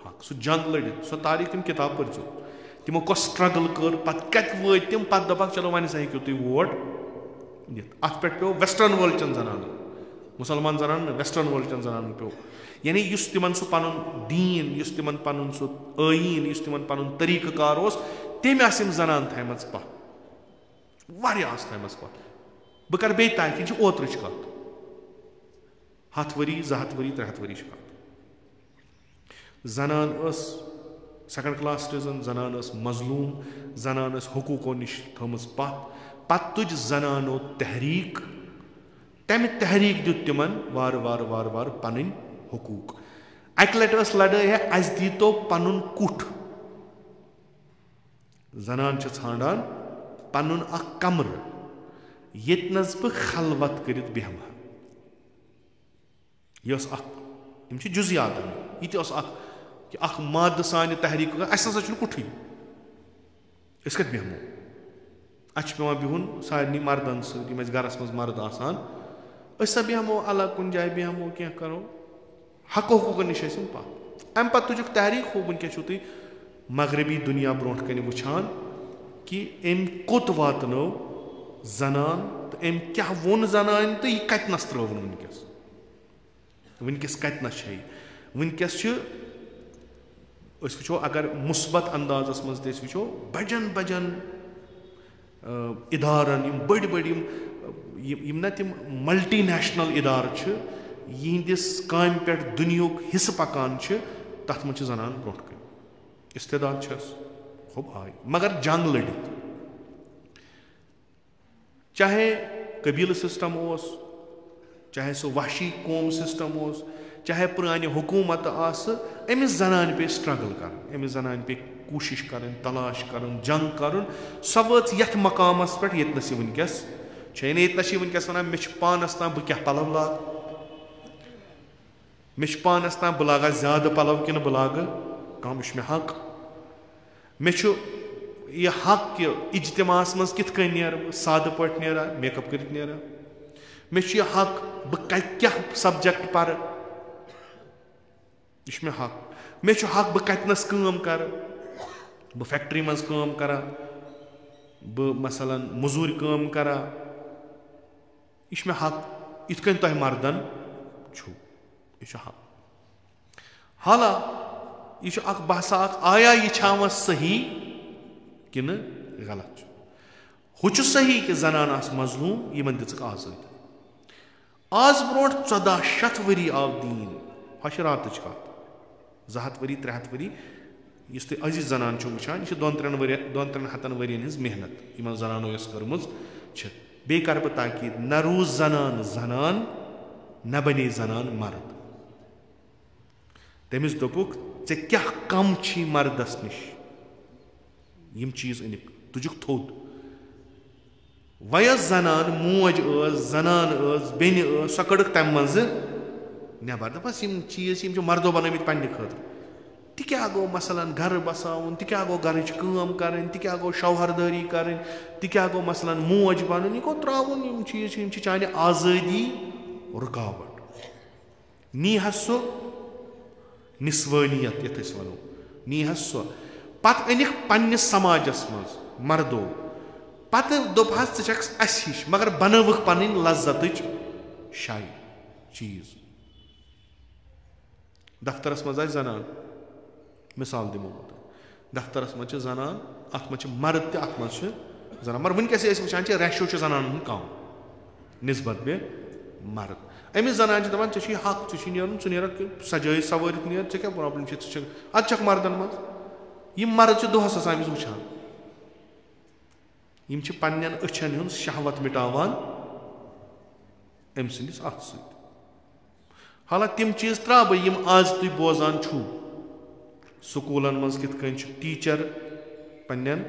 हक सह जंग लड़ित सह तारीख तुम किताब पर्चो तिमो कस स्ट्रगल कर पत कत वत तिम पत दोपक चलो वन सा हेक्यू तुम वोट दित अत पे पे वेस्टर्न वर्ल्ड चन जनान मुसलमान जनान वेस्टर्न वर्ल्ड चन जनान पे यानी तिमन सह पन दीन तिमन पन सह आईन तिमन पन तरीक़ाकार तम जनान थम पत वारिया थम पत बह कर बे ताकि ओतर कत 100 वरी 2 हथ वरी 3 हथ वरी कत जनान सेकंड क्लास सिटीजन जनान मजलूम जनान हकूकों निश थमस पत तुज जनानो तहरीक तम तहरीक दुत तिमन वार वार वार वार पन हकूक अक लट लड़ाई है अस दीतो पन कुठ जनान ान पन कमर यस बह खलवत कर बेहमा यह जुजियात यह माद सान तहरीक असा कुठे कत बेहमो अच पे बिहुन सारे मर्दन सम गरस मज मर्द आसान सा बेहमो अलग कुन जाए बेहमो क्या करो हक हकूक निश पत अम पे तुझ तहरीक हो वनक तुम मगरबी दुनिया ब्रोट कन वुछान कि एम कोत वातनो जनान तो एम क्या वोन जनान तो यह कतनस त्रोवन वनकस कतनस वनकस वो अगर मुस्बत अंदाजस मज वो बजन बजन इदारन बड़ बड़ ना तम मल्टी नेशनल इदार यहंदिस काम पे दुनियुक हिस्स पकान तथ मज जनान ब्रोट कन इस्तेदाद खूब आय मगर जंग लड़ित चाहे कबील सिस्टम ओस चाहे सो वहशी कौम सिस्टम ओस चाहे पुरानी हुकूमत अमिस जनान पे स्ट्रगल कर अमिस जनान पे कोशिश कर तलाश कर जंग कर सो वच यथ मकामस पे यतनस वनकस यतनस वनकस वन मे पानस ताम बह क्या पलव लाग मे पानस ताम बह लागा ज्यादा पलव कि बह लाग कम यह मे हक मे यह हक कि इज्तिमास मज कित कन नीर साद पे नीरा मेकअप कर नीरा मे यह हक बह क्या सब्जेक्ट पर यह मे हक मे हक बह कतनस काम कर बह फैक्ट्री मज काम करा बह मसलन मजूर काम करा यह मे हक इत कन तुम मर्दन यह हक हाला यह बहसा आया यह छाव सही कि गलत हु सही कि जनान आस मजलूम यमन दिख आजादी आज ब्रोट 1400 वरी आव दीन हशरात कत 200 वरी 300 वरी इस तुम अजीज जनान वुचान यह 2-3 हतन वरियन हज मेहनत इन जनानो कर्म बे कर बह ताकीद न रूज जनान जनान न बने जनान मर्द तमिस दोपुक ऐ क्या कम छी मर्दस निश यम चीज अनिक तुजुक थोद वयस जनान मोज जनान बेन सो कड़क तम मज नबर दपस यम चीज मर्दो बनमित पन्ने खतर ति क्या गो मसलन घर बसाउन ति क्या गो घर काम कर ति क्या गो शौहरदारी कर ति क्या गो मसलन मोज बन यह गो त्राउन यम चीज चाने आजादी रुकावट नी सो निस्वानियत ये वो नी सो पत अनिक पन्निस समाजस मज मर्दो पत दोपहस च अस हिश मगर बनवक पन लज्जत शाय चीज दफ्तरस मज जनान मिसाल दिमो दफ्तरस मज जनान अत मज मर्द अत मज जनान मगर वनकस वुचान रेशो जनान कम निस्बत बे मर्द अमिस जनान दपान ऐ हक नीर सजाई सवारित नीर ऐ क्या प्रॉब्लम अत मर्दन मज यम मर्द दोहस अमिस वुचान यम पन्न अछन हुंद शहवत मिटावान अम सिंदिस अत सत हाला तिम चीज त्रा बह यम आज तुम बोजान छु स्कूलन मज कित कन टीचर पन्न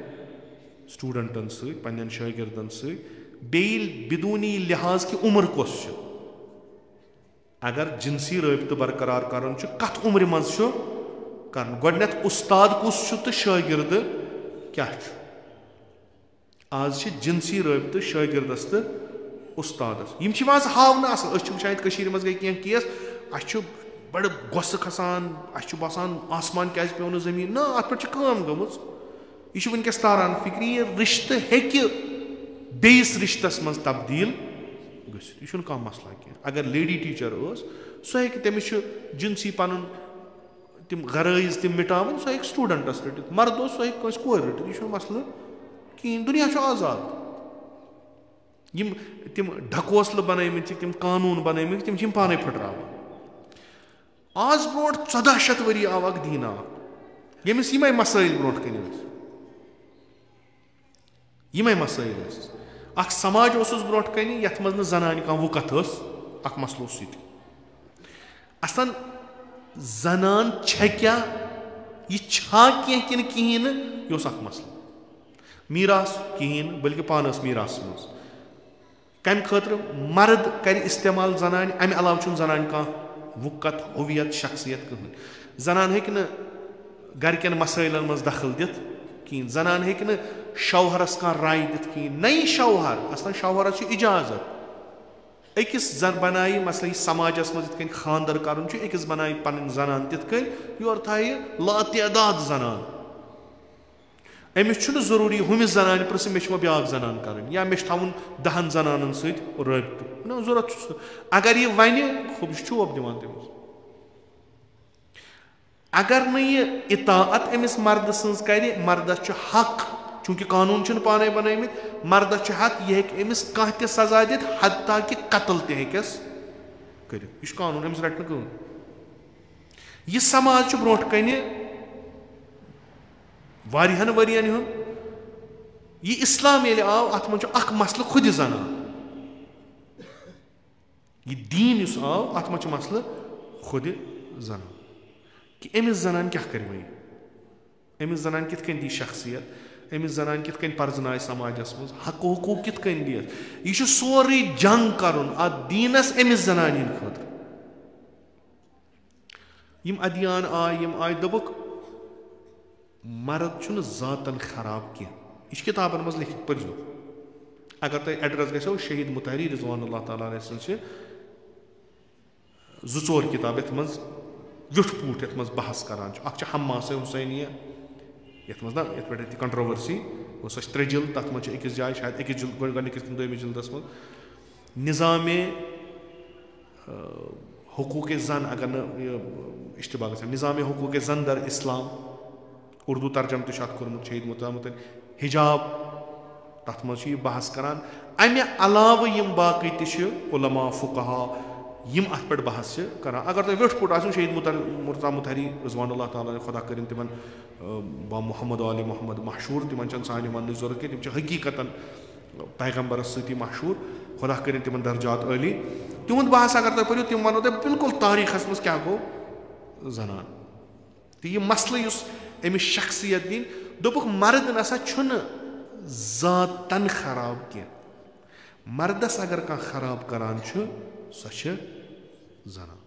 स्टूडेंटन सत पन्न शागिर्दन सत बेल बिदूनी लिहाज कि उम्र कस अगर जिनसी रबित बरकरार करन कत उम्र मज कर गोडनेथ उस्ताद कुस तो शागिर्द क्या आज जिनसी रबित शागिर्दस तो उस्तादस यम आज हावन असल मज गई कह केस अस बड़ गुस्स खसान अस बसान आसमान क्या पे न जमीन ना अत पे काम गमज यह वनकस तारान फिक्र यह रिश्त हेकि बेस रिश्तस मज तब्दील यह कह मसला कह अगर लेडी टीचर सो हे तमिस जिनसी पन तम गरज तम मिटावन सो हे स्टूडेंटस रटित मर्द सो हे कोर रटित यह मसल कहें दुनिया आजाद यम तम ढकोसल बनमित तम कानून बनमित तम पाने फटराव आज ब्रोट 1400 वरी आव दीन यमिस यम मसाइल ब्रोट कन यम मसाइल अख समाज ब्रोट कन यथ मज जनान कह वुकत अख मसलो असन जनान क्या यह कह कहें यह अख मसल मीरास कहें बल्कि पानस मीरास मज कम खतर मर्द कर इस्तेमाल जनान अमे अलाव जनान कह वुकत हुवियत शख्सियत कहन जनान हे गरकन मसाइलन मज दखल दित कहें जनान हे शौहरस कह राय दित कहें नई शौहर असल शौहरस इजाजत अकिस बनाई मसला समाजस मज इत खानदर कर अकिस बनाई पन जनान तित योर थाय लातदाद जनान अमिस जरूरी हुमिस जनान प्रस मे ब्याक जनान कर या मे थवन 10 जनानन सत रब्त ना जरूरत अगर यह वन खूब चोप दिवान तमिस अगर न यह इताअत अमिस मर्द सज कर मर्दस हक चूंकि कानून पाने बनमित मर्दस हक यह अमिस कह त सजा दित हत्ता कि कत्ल तहस कर यह कानून अमिस रटन कौन यह समाज ब्रोट कन वारिहन वरियन हुंद यह इस्लाम ये आव अत मन अख मसल खुद जनान यह दीन इस आव अत मन मसल खुद जनान कि अमिस जनान क्या कर अमिस जनान कित कन दी शख्सियत अमिस जनान कित कन पर्जनाय समाजस मज हक हुकूक कित कन दियत यह सोरी जंग करन अत दीनस अमिस जनान हिंद खतर यम अदियान आय यम आय दोबुक मर्द ज़ातन खराब कह यह किताबन मज लिखित पर्जो अगर तुम एड्रेस गो शहीद मुतहरी रिजवानुल्लाह ताला से 2-4 किताब ये मज व्युठ पूठ ये मज बहस करान अख हम्मास हुसैनिया ये मज ना ये पे कंट्रोवर्सी सो 3 जिल्द तथ मज अकिस जाए शायद अकिस जिल्द गस दोम जिल्दस मज निज़ाम हुकूक जन अगर न इश्तबा ग निज़ाम हुकूक जन दर इस्लाम उर्दू तर्जम तो कोर्मुत शहीद मुतहरी हिजाब तथ मज बहस करान अमे अलाव यम बाकी उलमा फुकहा यम अत पे बहस करान अगर तुम व्युठ पुट आसो शहीद मुर्तज़ा मुतहरी रिज़वानुल्लाह ताला खुदा करिन तिमन बा मोहम्मद आले मोहम्मद मशहूर तिमन सान वन जरूरत कि तिम हकीकतन पैगम्बरस सती मशहूर खुदा करिन तिमन दर्जात अली तिहुंद बहस अगर तुम पढ़ो तिम वनो तुम बिल्कुल तारीखस मज क्या गो जनान तो यह मसल अमिस शख्सियत दिन दोपुक मर्द नसा ज़ातन खराब कह मर्दस अगर कह खराब करान सह जनान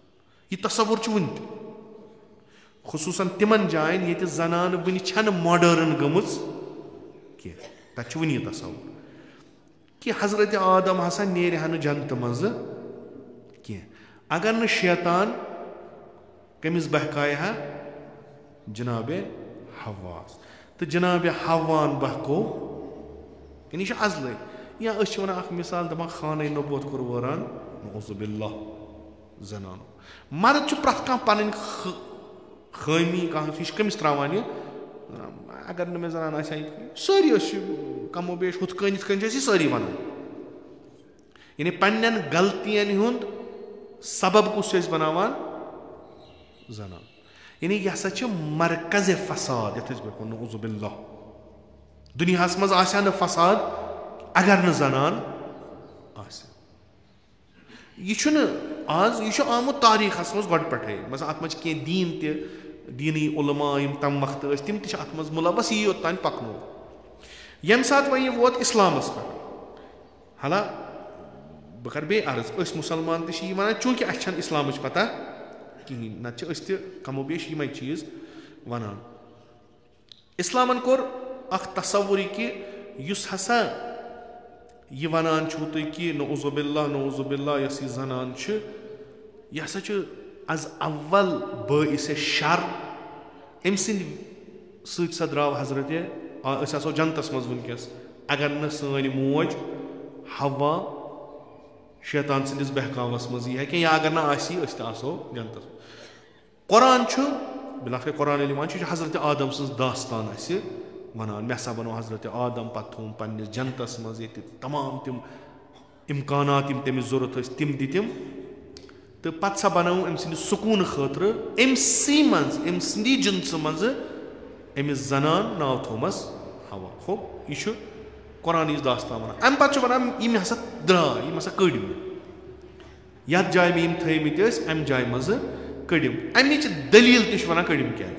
यह तसवुर वन खुसूसन तिमन जायन ये जनान वन छन मॉडर्न गमज कह तत वन यह तसवुर कि हजरत आदम हसा नेरहा न जन्नत मज कह अगर न शैतान कमिस बहकाय हा जनाब हवास तो जनाब हवान बहको यानी अजल या वन मिसाल दपान खान नबूत कोर वरान नऊज़ुबिल्लाह जनानो मर्द प्रत कह पन खामी कह कमिस त्रावान अगर न मे जनान सारी कमो बेश हुत कन सारी वन यानी पन्न गलतियन हुंद सबब कुछ बनावान जनान यानी यह हसा मरकज फसाद ये नऊज़ुबिल्लाह दुनिया मज आसा न फसाद अगर न जनान यह आज यह आमुत तारीखस मज गो पे मस अत मज कह दीन दीनी उलमा तम वक्त तिम अत मज मुलवस यी योत तान पकनो यम सात वह वोत इस्लामस पे हाला बह कर बे अर्ज मुसलमान वन चूंकि अस इस्लाम पता कहीं न कमो बेश यम चीज वनान इस्लामन कोर अख तसव्वुर कि युस हसा यह वनान छु तुम कि नऊज़ुबिल्लाह यस यह जनान यह हसा अज अव्वल बाइस शर अम सद द्राव हजरत आसो जन्नतस मज वनकस अगर न सन मोज हवा शैतान सदिस बहकावस मज यह कि या अगर ना आसी आसो जन्नतस कुरान बिलाखिर कुरान हजरत आदम सज दास्तान वनान मे बनो हजरत आदम पे थोम पन्निस जन्नतस मज ये तमाम तिम इम्कानात तमिस जरूरत तिम दितिम तो पत सा बनो अम सद सुकून खतर अमसी मज अम सदी जिनस मज अमिस जनान नाव थोमस हवा हो यह कुरान दास्तान वन अम पे वन यम हसा द्राय यम हसा कड़म यथ जाय मे यम थमित अम जाय मज कड़म अमिच दलील तह वन कड़म क्या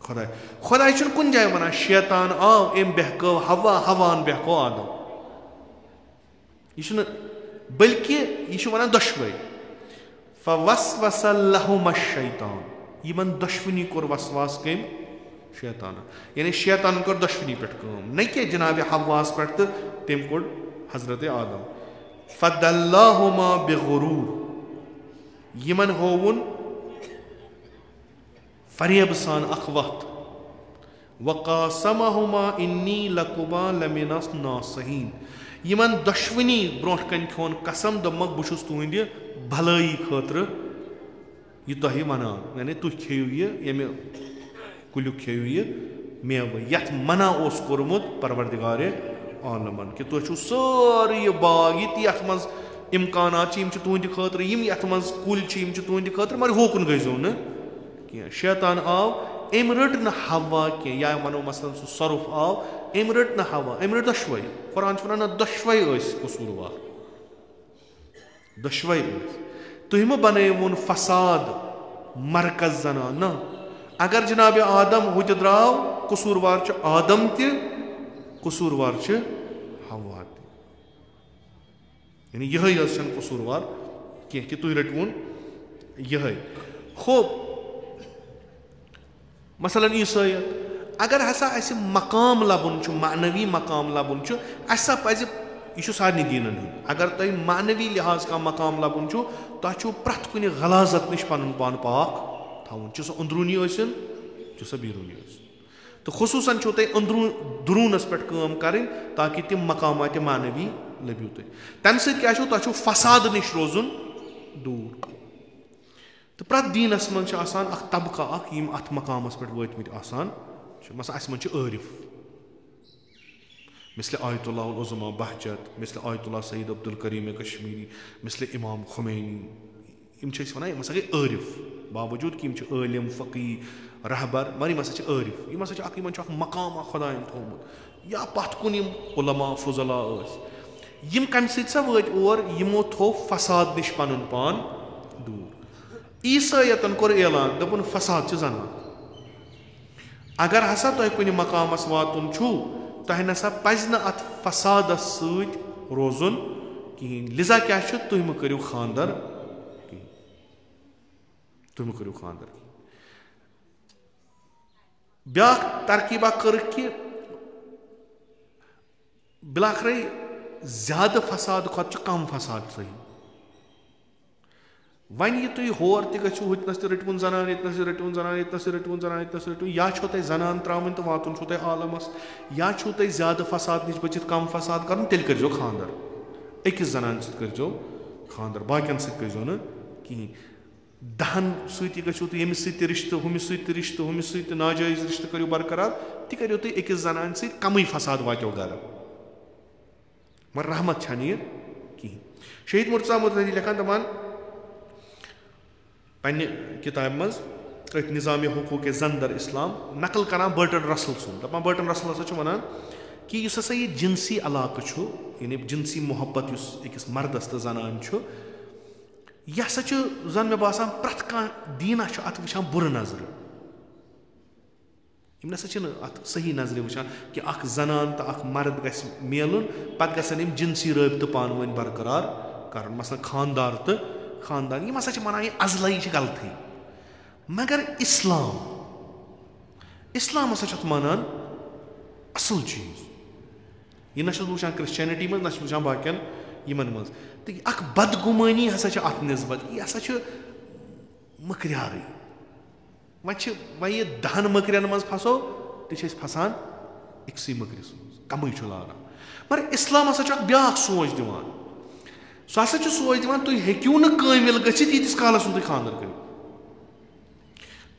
खुदा खुदा कुन जाय वन शैतान आव अम बहको हवा हवान बहको आदम यह बल्कि यह वन दशवै फवस्वस लहुम शैतान यमन दशवनी कोर वसवास कम शैतान यानी शैतान कोर दशवनी पे न कि जनाब हवास पे तो तम कोर हजरत आदम फदल्लाहुमा बिगुरूर यमन होवन फरेब सान अख वत वक़ासमहुमा इन्नी लकुमा लमिनस नासिहीन यमन दशवनी ब्रोट कन खोन कसम दमक बुशुस तुहंदि भलाई खतर यह तुह वनान यानी तुह खेयु ये कुलुक खेयु ये मेव यथ मना ओस कोरमुत परवरदिगार आलमन कि तुह सारी यह बाग यथ मज इम्कानात तुहंदि खतर यथ मज कुल तुहंदि खतर मगर होकुन गजो न कह शैतान आव अम रट न हवा कह या वनो मसलन सह सरुफ आव अम रट न हवा अम रट दशवै कुरान वन दशवै कसूरवार दशवै तुह म बनवुन फसाद मरकज जना न अगर जनाब आदम हुत द्राव कसूरवार आदम त कसूरवार हवा त यानी यह कसूरवार कह कि तुह रटवुन यह खूब मसलन ईसाइत अगर हसा अस मकाम लबुन मानवी मकाम लबुन असा पज यह सारे दीनन अगर तुम मानवी लिहाज का मकाम लबुन तुम प्रथ कुन गलाजत नश पन पान पाक थवन सह अंदरूनी सह बीरूनी तो खुसूसन तुम दुरूनस पे काम करें ताकि तम मकामात मानवी लभ्यू तुम तुम फसाद नश रोजुन दूर तो प्रत दीनस मन तबका अत मकामस पे वतमित मसा अस मन आरिफ मिसल आयतुल्लाह उल उज़मा बहजत मिसल आयतुल्लाह सईद अब्दुल करीम कश्मीरी मिसल इमाम खुमैनी यम वन यम गई आरिफ बावजूद कि आलिम फ़क़ी रहबर मगर यम आरिफ यम मकाम खुदायन थोमुत या पथ कुन उलमा फुज़ला यम कम सा वत और यमो थो फसाद नश पन पान दूर ईसायतन कोर ऐलान दपुन फसाद जना अगर हसा तुह कुन मकामस वातुन तुह नसा पज न अत फसादस सत रोजुन कहें लिजा क्या तुह म करियो खानदर तुह म करियो खानदर ब्या तरकीबा कर कि बिलाखरे ज्यादा फसाद खुद कम फसाद सही वन यह तुम होर तू हुतनस रटवन जनान यतनस रटवन जनान यतनस रटवन जनान यतनस रटवन या छो तुम जनान त्रावन तो वातुन छो तुम आलमस या छो तुम ज्यादा फसाद नश बचित कम फसाद कर तेल करो खानदर अकिस जनान सो खानदर बाकियन सो न कहें दहन सत गो तो यमिस रिश्त हुमिस रिश्त हुमिस नाजायज रिश्त करो बरकरार तह करो तुम अकिस जनान सत कम फसाद वातो गर मगर रहमत छन यह कहें शहीद मुर्तज़ा मुतहरी लिखान दपान पन्ने किताब मज निज़ाम हुकूक ज़ंदर इस्लाम नकल करान बर्टन रसल सुन दपान बर्टन रसल हसा वनान कि इस हसा यह जिनसी इलाक़ यानी जिनसी मोहब्बत अकिस मर्दस तो जनान यह हसा जन मे बासान प्रथ कह दीना अत वुचान बुर नजर यम नसा अत सही नजर वुचान कि अख जनान तो अख मर्द गस मिलुन पत गसन यम जिनसी रबित पान वन बरकरार कर मसलन खानदार तो खानदान यम हसा वन यह अजलाई गलत मगर इस्लाम हसा मानान असल चीज यह ना वुचान क्रिश्चियनिटी मज ना वुचान बाकियन यमन मज तो अख बदगुमानी हसा अत निस्बत यह हसा मकरियार वन यह दहन मकरियन मज फसो तो फसान अक्सी मकरिस कम लागान मगर इस्लाम हसा ब्या सोच दिवान सह हसा सोच दिवान तुम हेक्यू न कामिल गसित यीतिस कालस तुम खानदर कर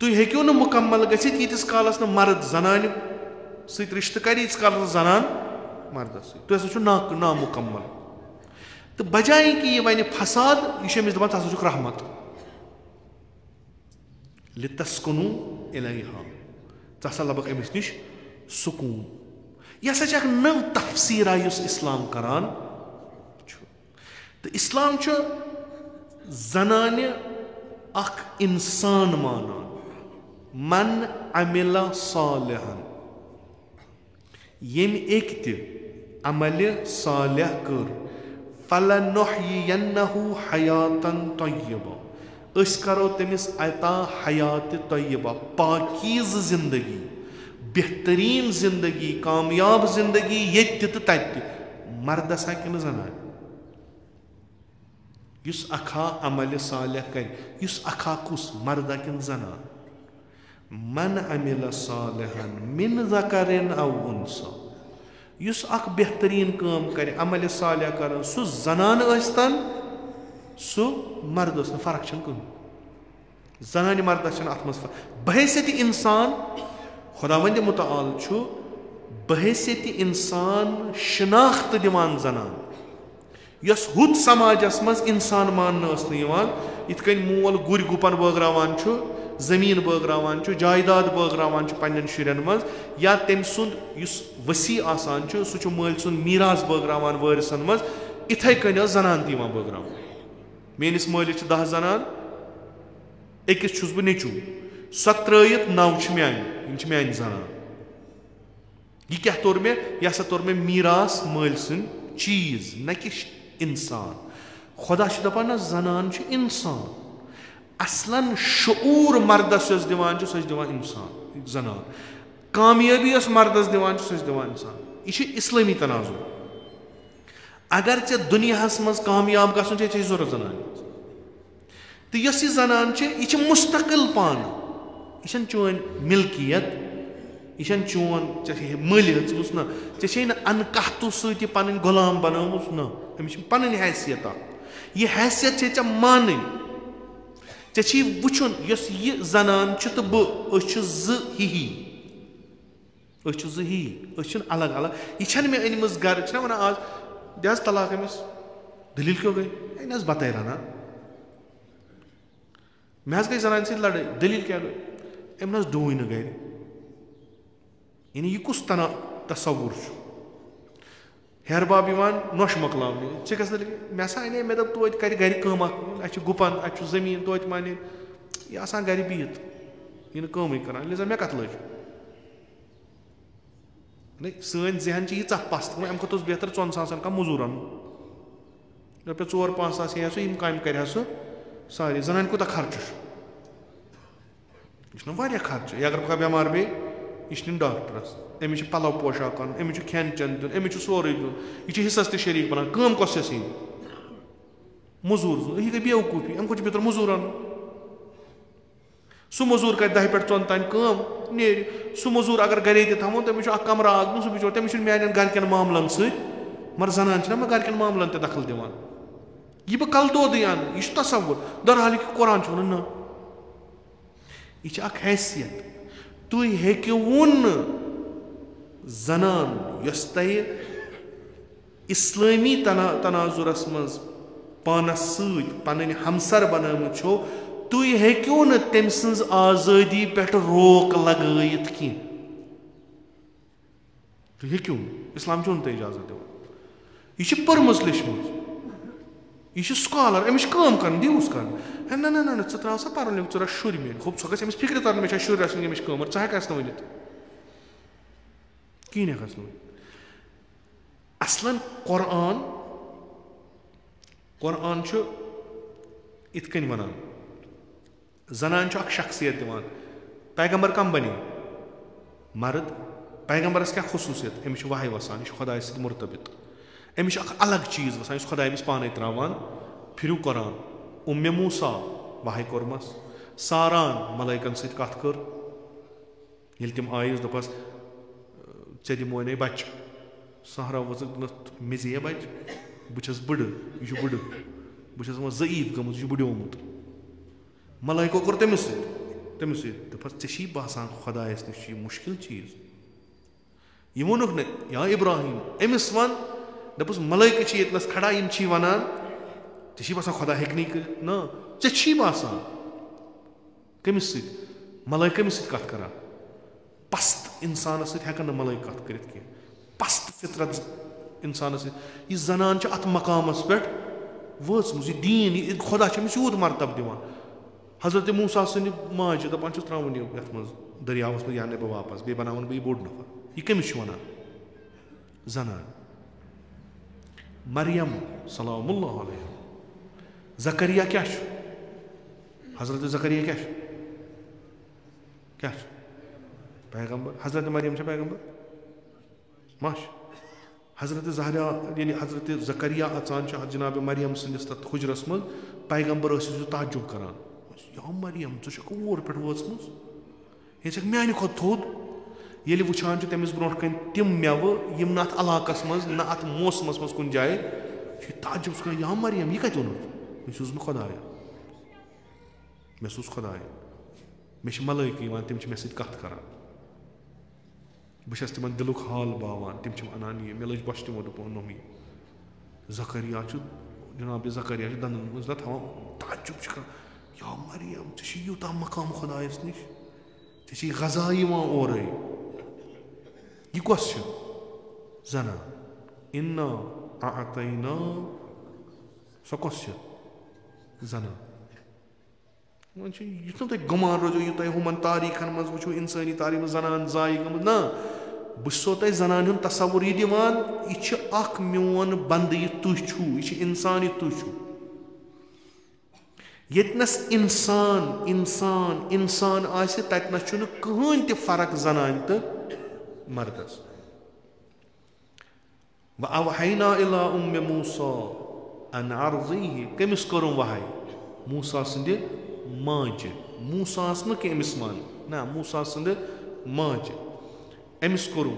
तुम हेक्यू न मुकम्मल गसित यीतिस कालस न मर्द जनान सत रिश्त कर यीतिस कालस जनान मर्दस तुम हसा नामुकम्मल तो बजाय कि यह वन फसाद यह दपान तह हसा रहमत लितस्कुनु इलैहा तह हसा लबक अमिस निश सुकून यह हसा नव तफसीरा इस्लाम करान तो इस्लाम जनान अख इंसान मानान मन अमिला सालिहन यम एक अमल सालिह कर फलनुहयियन्नहु हयातन तय्यबा अस करो तमिस अता हयात तय्यबा पाकीज़ जिंदगी बेहतरीन जिंदगी कामयाब जिंदगी ये तत मर्दस कि जनान युस अखा अमल सालिह कर युस अखा कुस मर्दा किन जनान मन अमिल सालिहन मिन ज़करिन औ उन्सा, युस अख बेहतरीन काम करे, अमल सालिह कर, सु जनान स्तन सु मर्द स्तन, फर्क छन कुन, जनान मर्द छन अत मज बहैसियत इंसान खुदावंद मुतआल छु बहैसियत इंसान शनाख्त दिवान जनान यस हुत समाजस मज इंसान मान इथ कन मोल गुर गुपन बगरावान छु, जमीन बगरावान छु, जायदाद बगरावान छु पन्नन शुरन मज, या तम सुंद युस वसी आसान छु सु छु मल सुंद मीरास बगरावान वारिसन मज, इथे कन जनान दिवान बगरावान। मेनिस मलिस 10 जनान, एकस छुस बह नेचू, सो त्रयित 9 छु म्यान जनान। यह क्या तोर मे, यह सा तोर मे मीरास मल सुन चीज, न कि इंसान। खुदा दपान जनान इंसान, असलन शूर मर्दस दिवान सह दिवान इंसान जनान, कामयाबी मर्दस दिवान सह दिवान इंसान। यह इस्लामी तनाजुर। अगर चे दुनियास मज कामयाब गसन चे जरूरत जनान, तो यह जनान यह मुस्तकिल पान, यह चोन मिल्कियत, यह चोन मल हेचमुस ना, चे अनकहतु सत पन गुलाम बनमुस ना, अमिस पन हैसियत, यह हैसियत चे मान, चे वुचन यस यह जनान तो बह ही अलग अलग, यह मे अनम गर वन आज दस तलाक अमिस, दलील क्यों गई नस बत रना, मे गई जनान सत लड़ाई, दलील क्या गई अम नस डून न गर, यानी यह कुछ तस्वुर हेरबाब नोश मकलावने चे कस मे अने मे दप तो कर गर कम गुपन अ जमीन तो माने यह आसान गर बिहित यह कम कर लिजा मे कत लज सन जहन यीच पस्त अम खुद बेहतर 4 सासन का मजूर अन रपे 4-5 सास यह सो काम कर सारे जनान कूत खर्च यह खर्च अगर बह बेमार बे यह डॉक्टरस अमिस पलव पोशाक अन अमिस खेन चेन दिन अमिस सोरे दिन यह हिस्सस ते शरीक बनान कम कस मजूर यह गई बेवकूफ़ी अम कुछ बेहतर मजूर अन सह मजूर कर 10 पे 4 तान कम नेर सह मजूर अगर गरे तमो तमिस कमरा आगन सह बिचोर तमिस मान गरकन मामलन सर जनान मे गरकन मामलन ते दखल दिवान यह बह कल दोद अन यह तस्वुर दरहाल कुरान वन न यह हैसियत तुम हेकून जनान यस तह इस्लामी तनाजुरस मज पानस सन हमसर बनम तुम हेकू न तम सज आज़ादी पे रोक लगत कह तुम हेकू इस्लाम चो तुम इजाजत दिवान यह पर्मस लेचमुज यह स्कॉलर अमिस काम कर दिवस कर ना ना ना त्रा सा पर रा शुर मे खूब सह गस फिक्र तर मे शुर अमिस कम च हेक वन कहीं हेकस न असलन कुरान इत कन वनान जनान अख शख्सियत दिवान पैगंबर कम बने मर्द पैगंबरस क्या खसूसियत अमिस वाह वसान यह खुदा सत मुर्तबित अमिस अलग चीज़ वसान खुदा अमिस पान त्रावान फिर कुरान उम्मे मूसा वाह कोरमस सारान मलाइकन सत कथ कर ये तम आयस दपस चे दिमो ने बच सहरा वोक मे बच बस बड़ यह बड़ बस ज़ईफ गमुत यह बुड्योमुत मलाइको कोर तमिस दपस चे बसान खुदायस नश मुश्किल चीज़ यह वोनुक न या इब्राहिम अमिस वन दपस मलाइक ये खड़ा इन वनान चे बसान खुदा हेकनी कर न चे बसान कमिस मलाइक कमिस कथ कर पस्त इंसान हेकन मलाइक कथ कर पस्त फितरत इंसान यह जनान अत मकामस पे वचम यह दीन खुदा यूत मरतब दिवान हजरत मूसा सद माज दपान त्रावन ये दरियावस मे यान बह वापस बे बनावन बह बोड़ नफर यह कमिस वनान जनान मरियम सलामुल्लाह अलैहा ज़करिया क्या हजरत ज़करिया क्या पैगंबर हजरत मरियम पैगंबर माश हजरत ज़हरा यानी हजरत ज़करिया अचान जनाब मरियम सदिस तथ हुजरस मज पैगंबर ताजुब करान या मरियम ओर पे वचम ये छक म्यानि खोत थोद येली वुछान छ तमिस ब्रोंठ कन तिम मेव यम न अत इलाकस मज न अत मौसमस मज कुन जाय छ ताजुब स या मरियम ये कत ओनुत मे सुस खुदाया मे सुस खुदाया मे छ मलाइक यवान तिम छ मे सत कथ करान बह छस तिमन दिलुक हाल बावान तिम छ अनान ये मे लज बश तिमो दोप नोमी ज़करिया छ जनाब ज़करिया छ दंदन मज न थाव ताजुब छ या मरियम छ यूता मकाम खुदायस निश छ गजा यवान ओरे ये कस छ जना इन्ना आतैना सो कस छ जना वन छ युत त गमान रोजो युत हुमन तारीखन मज वुचो इंसानी तारीख जनान जाय गम ना बसो तय जनान हुन तसव्वुर यि दिवान यि छ अख म्योन बंद यि तु छु यि छ इंसान यि तु छु यतनस इंसान इंसान इंसान आसे ततनस छु न कहन त फरक जनान त मर्दस व अवहैना इला उम्म मूसा अन अर्ज़ीहि कमिस करूं वहाय मूसा संदे माज मूसा न के अमिस मान ना मूसा संदे माज अमिस करूं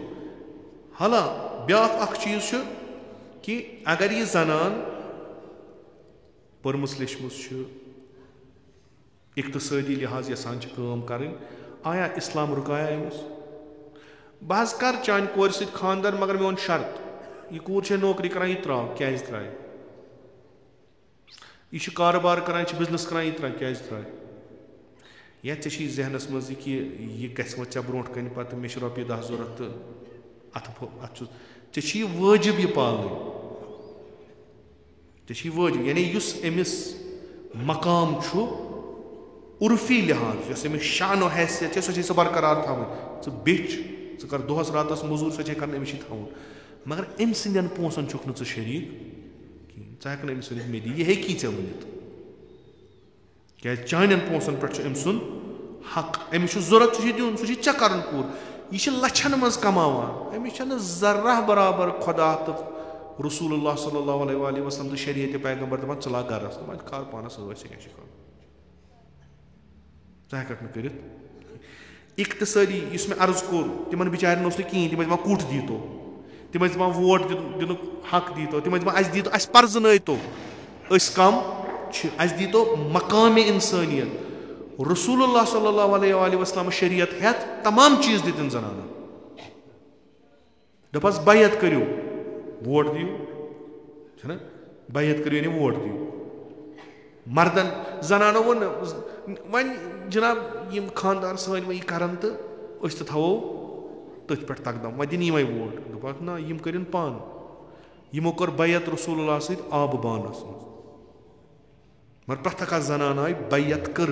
हाला ब्याख अख चीज छ कि अगर ये जनान परमुस लेशमुस छ इक्तसादी लिहाज यसान छ काम करें आया इस्लाम रुकाया अमिस बहस कर चान कोर सत खानदार मगर मे शर्त यह कूर नौकरी करान यह त्राव क्या त्राय यह कारोबार करान बिजनेस करान यह त्राय क्या त्राय या चे जहनस मज कि यह गस वे ब्रोट कन पे मे रोपये 10 जरूरत तो अत चे वाजिब यह पाल चे वाजिब यानी अमिस मकाम उर्फी लिहाज अमिस शान हैसियत सो बरकरार थवन बिच कर दोहस रातस मजूर सो कर अमिस थवन मगर अम सदन पोसन चुक न शरीक कहें अमिस वन मे दी यह हेकी ऐ वनित क्या चान पोसन पे अम सुन हक अमिस जरूरत दिन सह चे कर पूर यह लछन मज कमावान अमिस जर्रा बराबर खुदा तो रसूलुल्लाह सल्लल्लाहु अलैहि वसल्लम तो शरीयत पैगंबर दपान चला गरस कर पानस क्या हेक कर इक्तसादी मे अर्ज कोर तिमन बिचारन कहें तिम कुट दी तो तिम वोट दिन हक दी तो तिम दी तो पर्जन तो कम दी तो मकाम इंसानियत रसूलुल्लाह सल्लल्लाहु अलैहि वसल्लम शरीयत हेत तमाम चीज दिन जनान दपस बैत करो वोट दियो बैत करो वोट दियो मर्दन जनानो वो वन जनाब यम खानदार सन वह करान तो थवो तथ पे तकदम वह दिन ये वोट दोप ना यम करिन पान यमो कर बैत रसूलुल्लाह सत आब बानस मगर प्रथ जनान आई बैत कर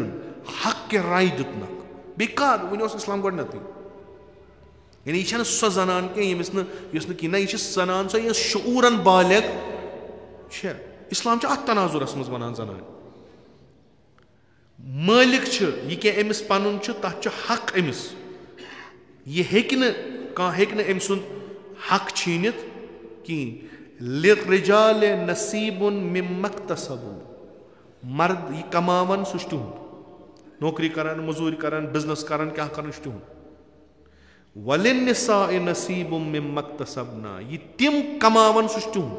हक के राय दुतनक बेकार वन इस्लाम गोडनत यानी यह सो जनान कमिस ना यह जनान सो यह शूरन बालिग इस्लाम अत तनाजुरस मज वन जनान मालिक यह क्या अमिस पन तथ हक अमिस यह हेक अम सुंद हक छीनित कहें लिर्रिजाल नसीबुन मिम्मक्तसबू मर्द यह कमावन सह तुंद नौकरी करान मजूरी करान बिजनेस करान क्या करान तुंद वलिन्निसाइ नसीबुम मिम्मक्तसबना यह तिम कमावन सह तुंद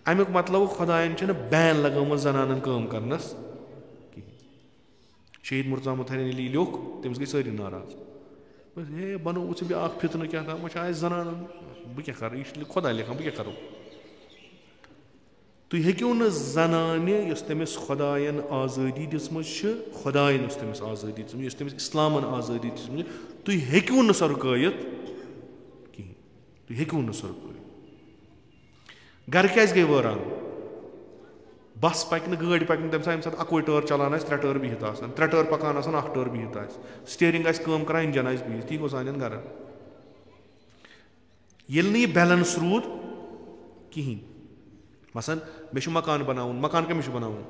अमुक मतलब खुदायन बैन लगाम जनानन काम करनस शहीद मुर्तज़ा मुतहरी अली लोक तमिस गई सारी नाराज हे बनो वो ब्या फितन क्या था वह आए जनान बह क्या कर खुदा लेखान बह क्या करो तुम हेक्यो न जनान तमिस खुदायन आज़ादी दिसम खुदायन तमिस आज़ादी दिसम तमिस इस्लामन आज़ादी दिसम तुम हेक्यो न सह रुकयत कहें तुम हेक्यो न सह रुकयत गर क्या गई वरान बस पक गाड़ी पक तम सात अकोई टर्र चलान 3 टर्र बिहित 3 टर्र पकान 1 टर्र बिहित स्टीयरिंग काम कर इंजन बिहित ती गो सान गर ये बैलेंस रूद कहें मसन मे मकान बनावन मकान कमिस बनावन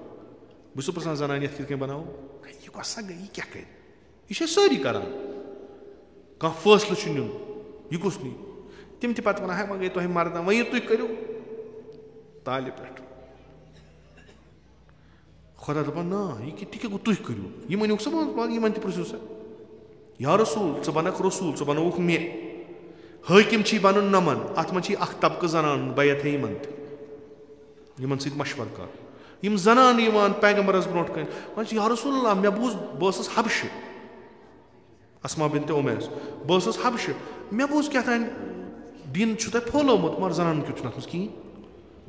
बस पसान जनान ये कह बनाव यह कसा गई यह क्या कर यह सारी करान कह फैसल नुन यह कुछ नी तिम पे वन है वह गई तुम मर्दा वह तुम करो ताले पे खुदा दपान ना यह क्या गो तुम करो यह वन सा इन तह प्रियो सा या रसूल च बनक रसूल च बनवुक मे हाकिम छी बनन नमन अत मन छी अख तबक जनान बैत है यमन यमन सहित मशवर कर यम जनान यवान पैगंबरस ब्रोट कन वन या रसूलल्लाह मे बूज बसस हबश अस्मा बिनत उमैस बसस हबश मे बूज क्या तान दिन छु त फॉलोमुत मर जनान क्यों नस की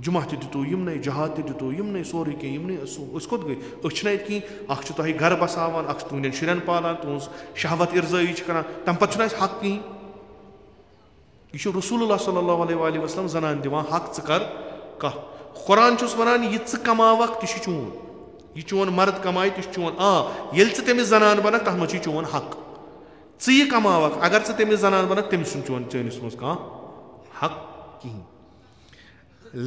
जुमा ते दितो यमने जहाद ते दितो यमने सोरे के यमने अस कोत गई अछनै की अख छु तोहि घर बसावन अख तुन शुरन पालान तुन शहवत इरजाई छ करन तम पत छु हक की यह रसूलुल्लाह सल्लल्लाहु अलैहि वसल्लम जनान दिवान हक च कर कह कुरान छुस वनान यह च कमावक तह चून यह चोन मर्द कमाई तह चोन येल च तमिस जनान बनक तथ मज चोन हक च यह कमावक अगर च तमिस जनान बनक तमिस चोन चनिस मज कह हक कहीं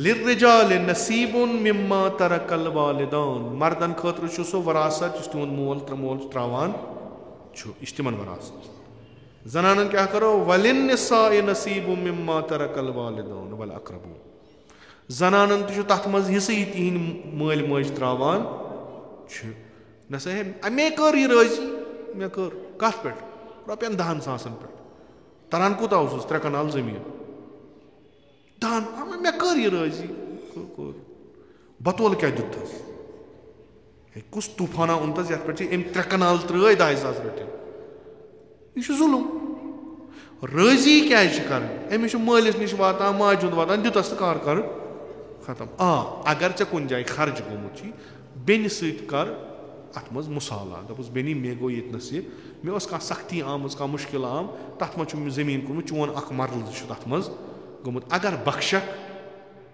लिर्रिजाल नसीबुन मिम्मा तरकल वालिदान मर्दन खतर छु सो वरासत जिस तुन मोल त्रमोल त्रावान छु इस्तिमन वरासत जनानन क्या करो वलिन निसाए नसीबुम मिम्मा तरकल वालिदान वल अकरबून जनानन छु तथ मज हिस्से तिहिन मल मज त्रावान छु नसा मे कर यह राजी मे कर कथ पे रुपयन 10,000 पे तरान कूता उस 3 कनाल जमीन दान मे कर यह राजी बतौल क्या दुथस कुस तूफाना उनतस ये पे 3 कनाल त्र 2,000 रटन यह जुलुम राजी क्या कर अमिस मालिस निश वातान माज हुंद वातान दितस तो कर खत्म अगर चे कुन जाए खर्च गोमुत बेन सत कर अत मज मुसाला दपस बेनी मे गो यतनस मे कह सख्ती आम कह मुश्किल आम तथ मज जमीन कुन चोन अख मरल तथ मज गोमुत अगर बख्शक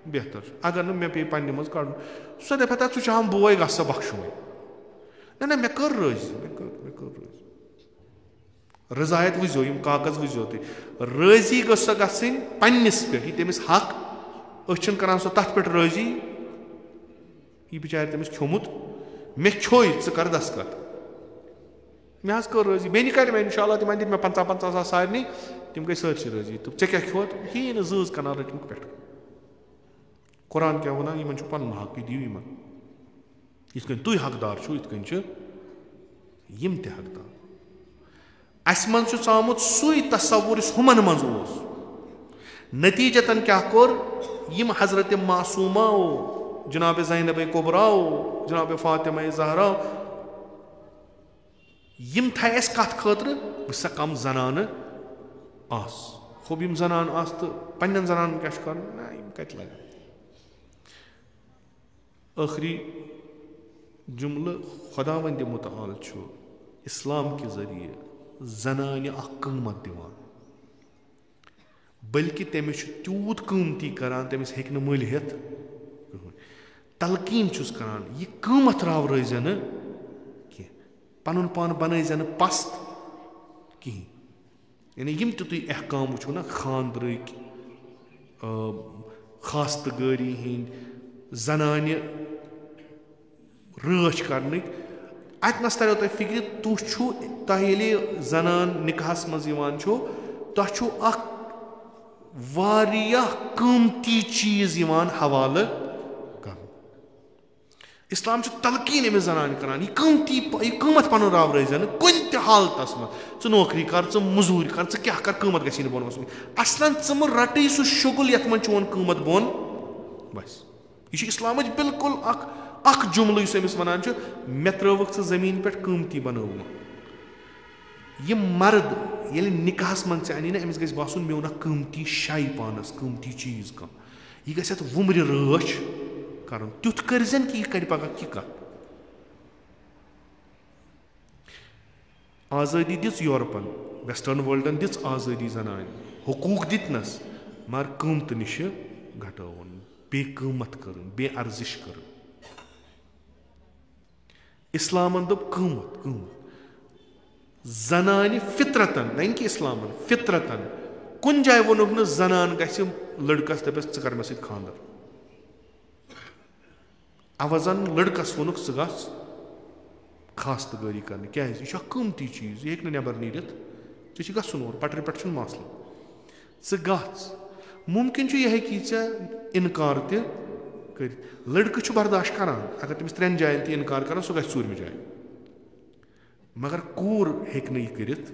बेहतर अगर न मे पे पन्ने मज कड़ सो दपा तथ छु हम बोय ग बख्शु ना मे कर राजी मे कर राजी रजायत वजो यम कागज वजो तुम राजी गस गन पन्निस पे तमिस हक अन करान सो तथ पे राजी यह बिचार तमिस खियोमुत मे खोई च कर दस्खत मे हज कर राजी बेन कर मे इंशाल्लाह तिम दित मे 50,000 सारे तम गई सारी राजी तो चे क्या खोत ही न जज कनाल रटमुक पे कुरान क्या वन इन पन हक दिव इन ये तुम हकदार छो ये यम ते हकदार अस मन आमुत सुई तस्वुर हुमन मज नतीजतन क्या कोर यम हजरत मासूमा जनाब ज़ैनब कुबरा जनाब फातिमा ज़हरा यम थे कत खतर सा कम जनान आस खूब यम जनान आस तो पन्न जनान क्या कर कत लग आखिरी जुमल खुदावंद मुतआल इस्लाम के जरिए जनान क़ीमत दिवान बल्कि तमिस तूत कीमती करान तमिस हेक न मुल हेत तलकीन चुस करान यह कीमत राव रजन कह पन पान बनजन पस्त कहीं यानी यम तुम अहकाम वो ना खानदरक खास्तगारी हंद जनान राच कर अतनस तरो तुम फिक्र तुह जनान निकाहस मज तुह वारिया कीमती चीज हवाल कर इस्लाम तलकीन अमिस जनान करान यह कीमती यह कीमत पन राव रजन कुन त हालतस मज नौकरी कर मजूरी कर क्या कर कीमत गि बोन वसन असलन च रट सह शुगुल ये मन चोन कीमत बोन बस यह इस्लाम बिल्कुल अख जुमल अमिस वनान मे त्रवक जमीन पे कीमती बनव यह मर्द ये निकाहस मन अनी ना अमिस गुन मे ओन कीमती शाई पानस कीमती चीज कह यह गत वुमर राच कर तुथ करजन कि यह कर पगह कि कत आज़ादी दिस यूरोपन वेस्टर्न वर्ल्डन दिस आज़ादी जनान हुकूक दितनस मगर कीमत निश घटवन बे कीमत कर बे अर्जिश कर इस्लामन दोप कीमत कीमत जनान फित्रतन नहीं कि इस्लामन फित्रतन कुन जाय वोनुक न जनान गस लड़कस दपस च कर मे सत खानदर अवजन लड़कस वोनुक च गस खास्तगारी कर क्या यह कीमती चीज यह हेक नबर नीरित ऐ गसन और पटर पे मसल च गच मुमकिन यह हेकी ऐ इनकार त कर लड़क बर्दाश्त करान अगर तमिस 3 जायन त इनकार करान सह गस 4 जाय मगर कूर हेक न यह करित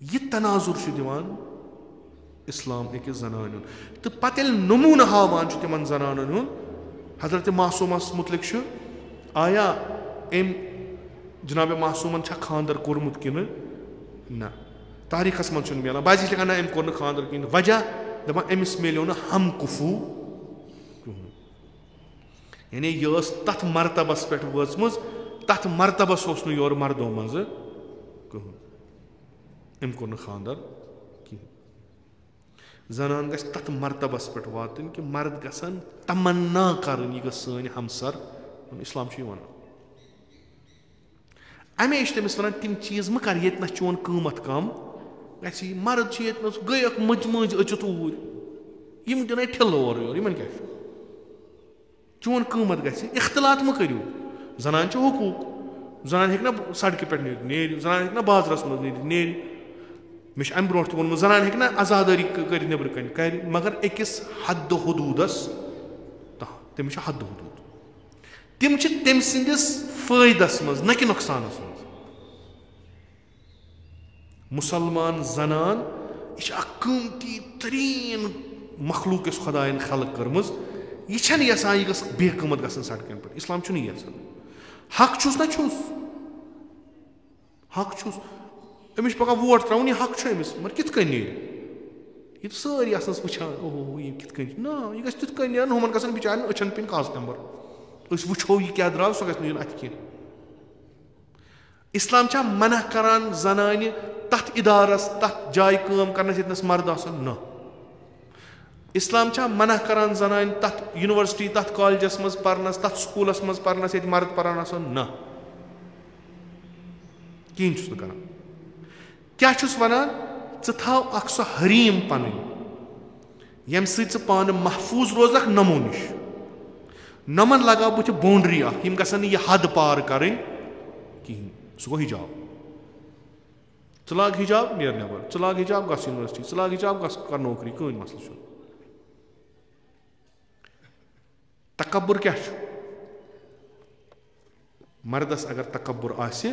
यह तनाजुर दिवान इस्लाम अकिस जनान हुंद तो पत नमून हावान तिमन जनानन हुंद हजरत मासूमस मुतलिक आया एम जनाब मासूमन खानदर कोर्मुत कि ना तारीखस मन मिलान बाजी लिखान ना अम कोर खानदर कहीं वजह दपान अमिस मिलो ना हम कुफू यानी यह तथ मरतबस पे वचम तथ मरतबस योर मर्दों मज कहन अम कोर खानदर कहीं जनान गस तथ मरतबस पे वातन कि मर्द गसन तमन्ना कर यह सन हमसर इस्लाम वन अमे तमिस वन तिम चीज मह कर ये चोन कीमत कम ग मर्द गई मज मज अचुत ऊर यम दिन ठिल और योर इन क्या चोन कीमत ग इख्तलात मह करू जनान हुकूक जनान हेक ना सड़क पे नेर जनान हेक ना बाजरस मज नेर मे अम ब्रो वोनमुत जनान हेक ना आजादारी कर नबर कन कर मगर अकिस हद हदूदस तमिस हद हदूद तिम तम सिंदिस फायदस मज न कि नुकसानस मज मुसलमान जनान यह कीमती तरीन मखलूक खुदायन खलक कर्म यह यसान यह बेकूमत गसन सड़कन पे इस्लाम यसान हक छुस ना छुस हक छुस अमिस पका वोट त्रावन यह हक अमिस मगर कित कन नीर यह सारी वुचान ओहो यह कित ना यह गस तिथ कन नीर हुमन गसन बिचारन अछन पिन काज नंबर वो यह क्या द्राव सह गस नीन अथ कह इस्लाम मना करान जनान तथ इदारस तथ जाय काम करना यतनस मर्द आसन न इस्लाम मना करान जनान तथ यूनिवर्सिटी तथ कॉलेजस मज परनस तथ स्कूलस मज परनस ये मर्द परान आसन न कहीं छुस न करान क्या छुस वनान च थाव अख सो हरीम पन यम सत पान महफूज रोजक नमो निश नमन लगा बुथ बाउंड्री यम गसन यह हद पार करें कहीं सह गो हिजाब लाग हिजाब नेर नबर लाग हिजाब गस यूनिवर्सिटी लाग हिजाब गस कर नौकरी कहीं मसल तकब्बुर क्या मर्दस अगर तकब्बुर आसे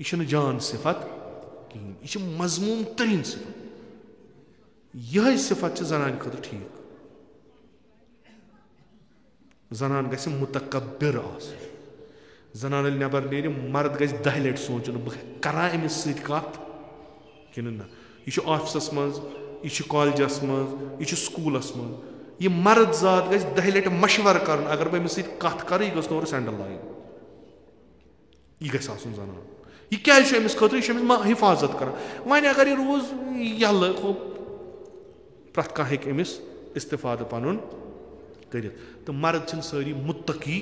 यह जान सिफत कहीं यह मजमूम तरीन सिफत यह सिफत जनान खतर ठीक जनान गस मुतकब्बिर आस जनान नबर नेर मर्द गस 10 लट सोचन बह करा अमिस सत कत कि ना यह ऑफिसस मज यह कॉलेजस मज यह स्कूलस मज यह मर्द जात गस 10 लट मशवर कर अगर बह अमिस सत कत कर यह गस नोर सैंडल लाइन यह गस आसन जनान यह क्या अमिस खतर यह अमिस हिफाजत कर वन अगर यह रोज यल प्रत कह हेक अमिस इस्तिफाद पनुन कर तो मर्द सारी मुत्तकी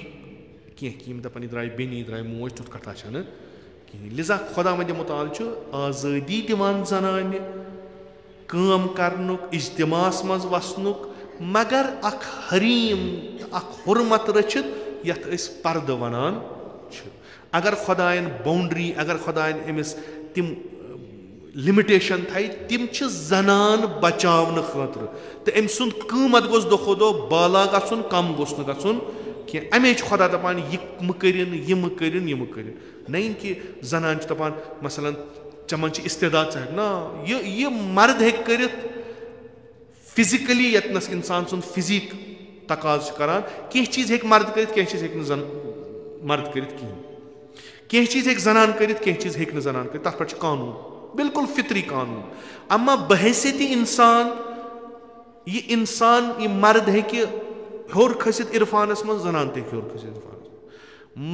कह दपान द्राय बेनी द्राय मोज तुत कथा कहीं लिजा खुदा वंद मुताल आज़ादी दिवान जनान काम करनुक इज्तिमास मज वसनुक मगर अख हरीम अख हुरमत रचित यथ अस पर्द वनान अगर खुदायन बाउंड्री अगर खुदायन अमिस तिम लिमिटेशन थाई तिम जनान बचावन खतर तो अम सुंद कीमत गोस दो दो बाला गन कम गोस न गन कि अमे खुदा दपान यह मकरिन यह मकरिन यह मकरिन नहीं कि जनान दपान मसलन चमन इस्तेदाद ना यह मर्द हेक कर फिजिकली यतनस इंसान सुन फिजिक तकाज करान कह चीज हेक मर्द कर कह चीज हेक मर्द कर कह चीज हेक जनान कर कह चीज हेक जनान कर तथ पे कानून बिल्कुल फितरी कानून अम्मा बहैसियत इंसान यह मर्द हेक होर खसित इरफानस मज जनान ते होर खसित इरफानस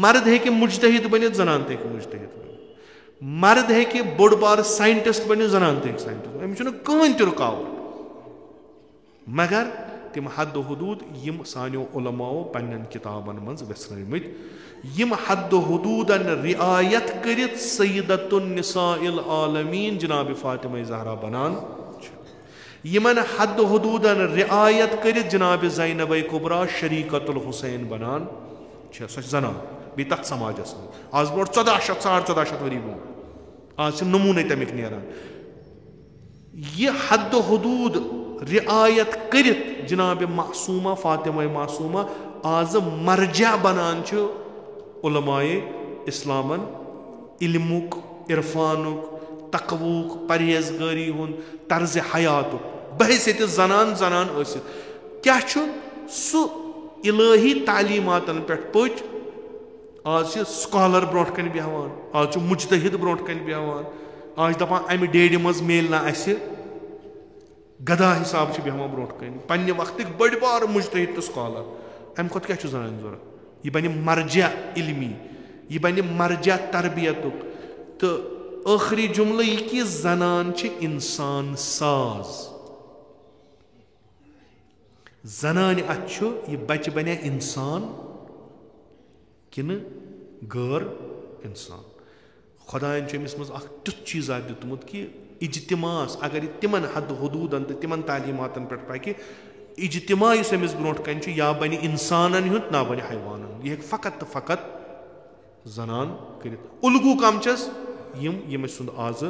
मर्द हेक मुजतहिद बनित जनान ते मुजतहिद बनित मर्द हेक बोड़ बार साइंटिस्ट बनित जनान ते साइंटिस्ट अमिस कहीं ते रुकावट मगर तिम हद हदूद यम सानियो उलमाओ पन्न किताबन मज वसनमित यम हद हदूदन रिआयत करित सय्यदतुन निसाइल आलमीन जनाब फातिमा ज़हरा बनान यमन हद हदूदन रिआयत करित जनाब ज़ैनब कुबरा शरीकतुल हुसैन बनान सच जना बी तथ समाजस आज ब्रो 1400 वरी बो आज नमूने तमिक नेरान यह हद हदूद रिआयत करित जनाब मासूमा फातिमा मासूमा आज मरजा बनान उलमाए इस्लामन इल्मुक इरफानुक तकवूक परहेजगारी हुन तर्ज हयातुक बहैसियत जनान जनान ٲसित क्या सु इलाही तालीमातन पे पच आज स्कॉलर ब्रोट कन बेहान आज मुजतहिद ब्रोट कन बेहान आज दपान अमि डेड मज मेल ना गदा हिसाब से बेहान ब्रोट कन पन्ने वक्त बड़ बार मुजतहिद तो स्कॉलर अमि खुद क्या जनान जरूरत यह बन मर्जा इल्मी यह बन मर्जा तरबियतुक तो आखिरी जुमला यह कि जनान इंसान साज जनान अच्छु यह बच बने इंसान किन गैर इंसान खुदायन अमिस मज तुथ चीज़ा दितमुत कि इज्तिमास अगर तिमन हद हदूदन तो तिमन तालीमातन पे पकि इज्तिमा अमिस ब्रोट कन या बन इंसानन हुंद ना बन हैवानन यह फ़कत तो फ़कत जनान कर उलगू कम चस यम सुंद आज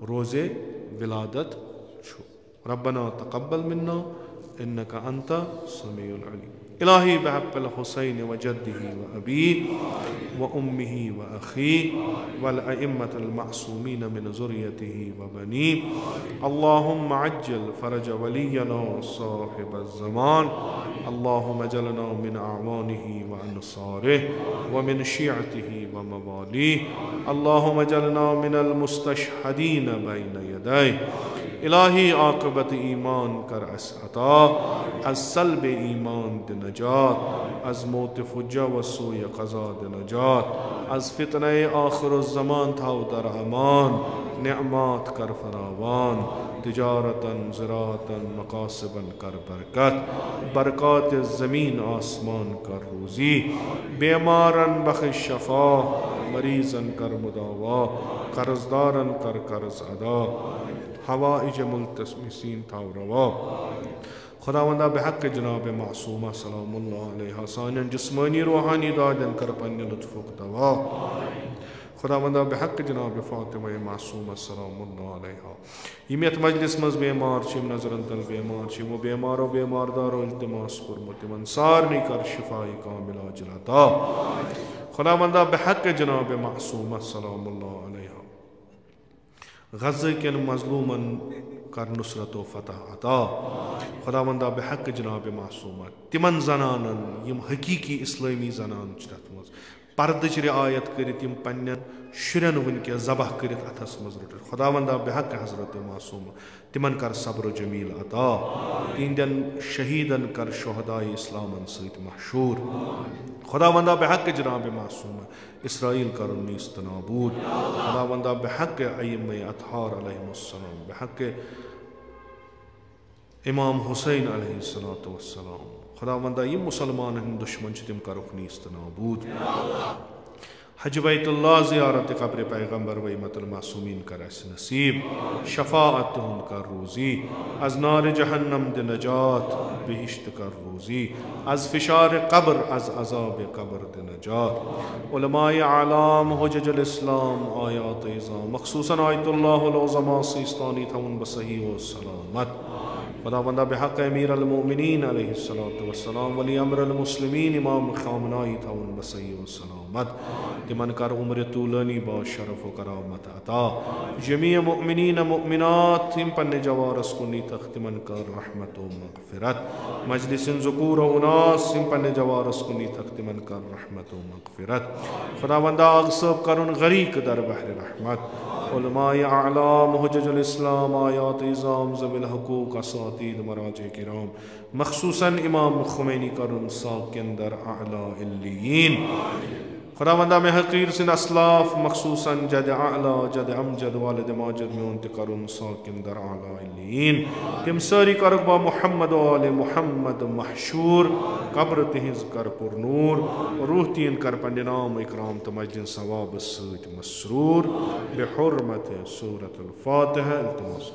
रोज़े विलादत रब्बना तक़ब्बल मिन्ना इन्नका अंता समीउल अलीम इलाही बहक़्क़िल हुसैन व जद्दिही व अबी व उम्मिही व अखी वल अइम्मतिल मअसूमीन मिन ज़ुर्रियतिही व बनी अल्लाहुम्मा अज्जिल फ़रज वलियना साहिबज़ ज़मान अल्लाहुम्मा अजलना मिन अअवानिही व अंसारिही व मिन शियअतिही व मवालीह अल्लाहुम्मा अजलना मिनल मुस्तशहदीन बैन यदैहि इलाही आक़िबत ईमान कर अस अता अज़ सल्ब ईमान दे नजात अज़ मौत फुज्जा व सूय क़ज़ा दे नजात अज़ फितने आखिर ज़मान था दर अमान नेअमात कर फरावान तिजारतन ज़राअतन मकासिबन कर बरकत बरक़ात ज़मीन आसमान कर रोज़ी बेमारन बख़िश शफ़ा मरीज़न कर मुदावा कर्ज़दारन कर कर्ज़ अदा हवाइज मुल्तमिसीन था रवा खुदावंदा बहक़ जनाब मासूमा सलामुल्लाह अलैहा सानियन जिस्मानी रूहानी दादन कर पन्ने लुत्फ़ुक दवा खुदावंदा बहक़ जनाब फ़ातिमा मासूमा सलामुल्लाह अलैहा यम यथ मजलिस मज बेमार यम नज़रन तल बेमार वो बेमारो बेमारदारो इल्तिमास कुर्मुत तिमन सारनी कर शिफाई कामिला अता खुदावंदा बहक़ जनाब मासूमा सलामुल्लाह अलैहा गज़ के मज़लूमन कर नुसरत व फ़तह अता खुदावंदा बहक़ जनाब मासूमा तिमन जनानन यम हकीकी इस्लामी जनान तथ मज पर्दच रियायत कर पन्न शुरन वनक ज़बह कर अथस मज रट खुदावंदा बहक़ हज़रत मासूमा तिमन कर सब्र जमील अता तिंदन शहीदन कर शुहदाए इस्लामन सत मशहूर खुदावंदा बहक़ जनाब मासूमा इसराइल कर नीस्त नाबूद खुदावंदा बहक़ अइम्मे अतहार अलैहिमुस्सलाम बहक़ इमाम हुसैन अलैहिस्सलातु वस्सलाम खुदावंदा यम मुसलमान दुश्मन तिम करुख नीस्त नाबूद हज बैतुल्लाह ज़ियारत क़ब्र पैगम्बर व इम्मतुल मासूमीन कर नसीब शफ़ाअत कर रोज़ी अज़ नार जहन्नम दे नजात बेहिश्त कर रोज़ी अज़ फ़िशार क़ब्र अज़ अज़ाब क़ब्र दे नजात उलमाए आलाम हुज्जजुल इस्लाम आयात इज़ाम मख़सूसन आयतुल्लाहुल उज़मा सिस्तानी थवन बसही व सलामत खुदावंदा बहक़ अमीर अल-मोमिनीन अलैहिस्सलातु वस्सलाम वली अम्रुल मुस्लिमीन इमाम ख़ामनाई थवन बसही व सलामत तिमन कर उम्र तूलानी बा शरफ व करामत अता जमी मुमिनीन मुमिनात तिम पन्ने जवारस कुनी तख तिमन कर रहमत व मग़फ़िरत मजलिसिन ज़ुकूर व उनास तिम पन्ने जवारस कुनी तख तिमन कर रहमत व मग़फ़िरत खुदावंदा अग़सब करुन गरीक दर बहर रहमत उलमाए आलाम हुज्जजुल इस्लाम आयात इज़ाम ज़विल हुकूक असातीद मराजे किराम मख़सूसन इमाम ख़ुमैनी करुन साकिन दर अअला इल्लियीन खुदावंदा में हकीर सिन असलाफ मख़सूसन जद आला जद अमजद वालिद माजिद में उनते करुन साकिन दर आला इल्लियीन तिम सारी करबा मुहम्मद वाले मुहम्मद महशूर कब्र तिहिज़ कर पुरनूर रूह तीन कर पंडे नाम इकराम तमजन सवाब सत मसरूर बेहुर्मत सूरतुल फातिहा इल्तिमास।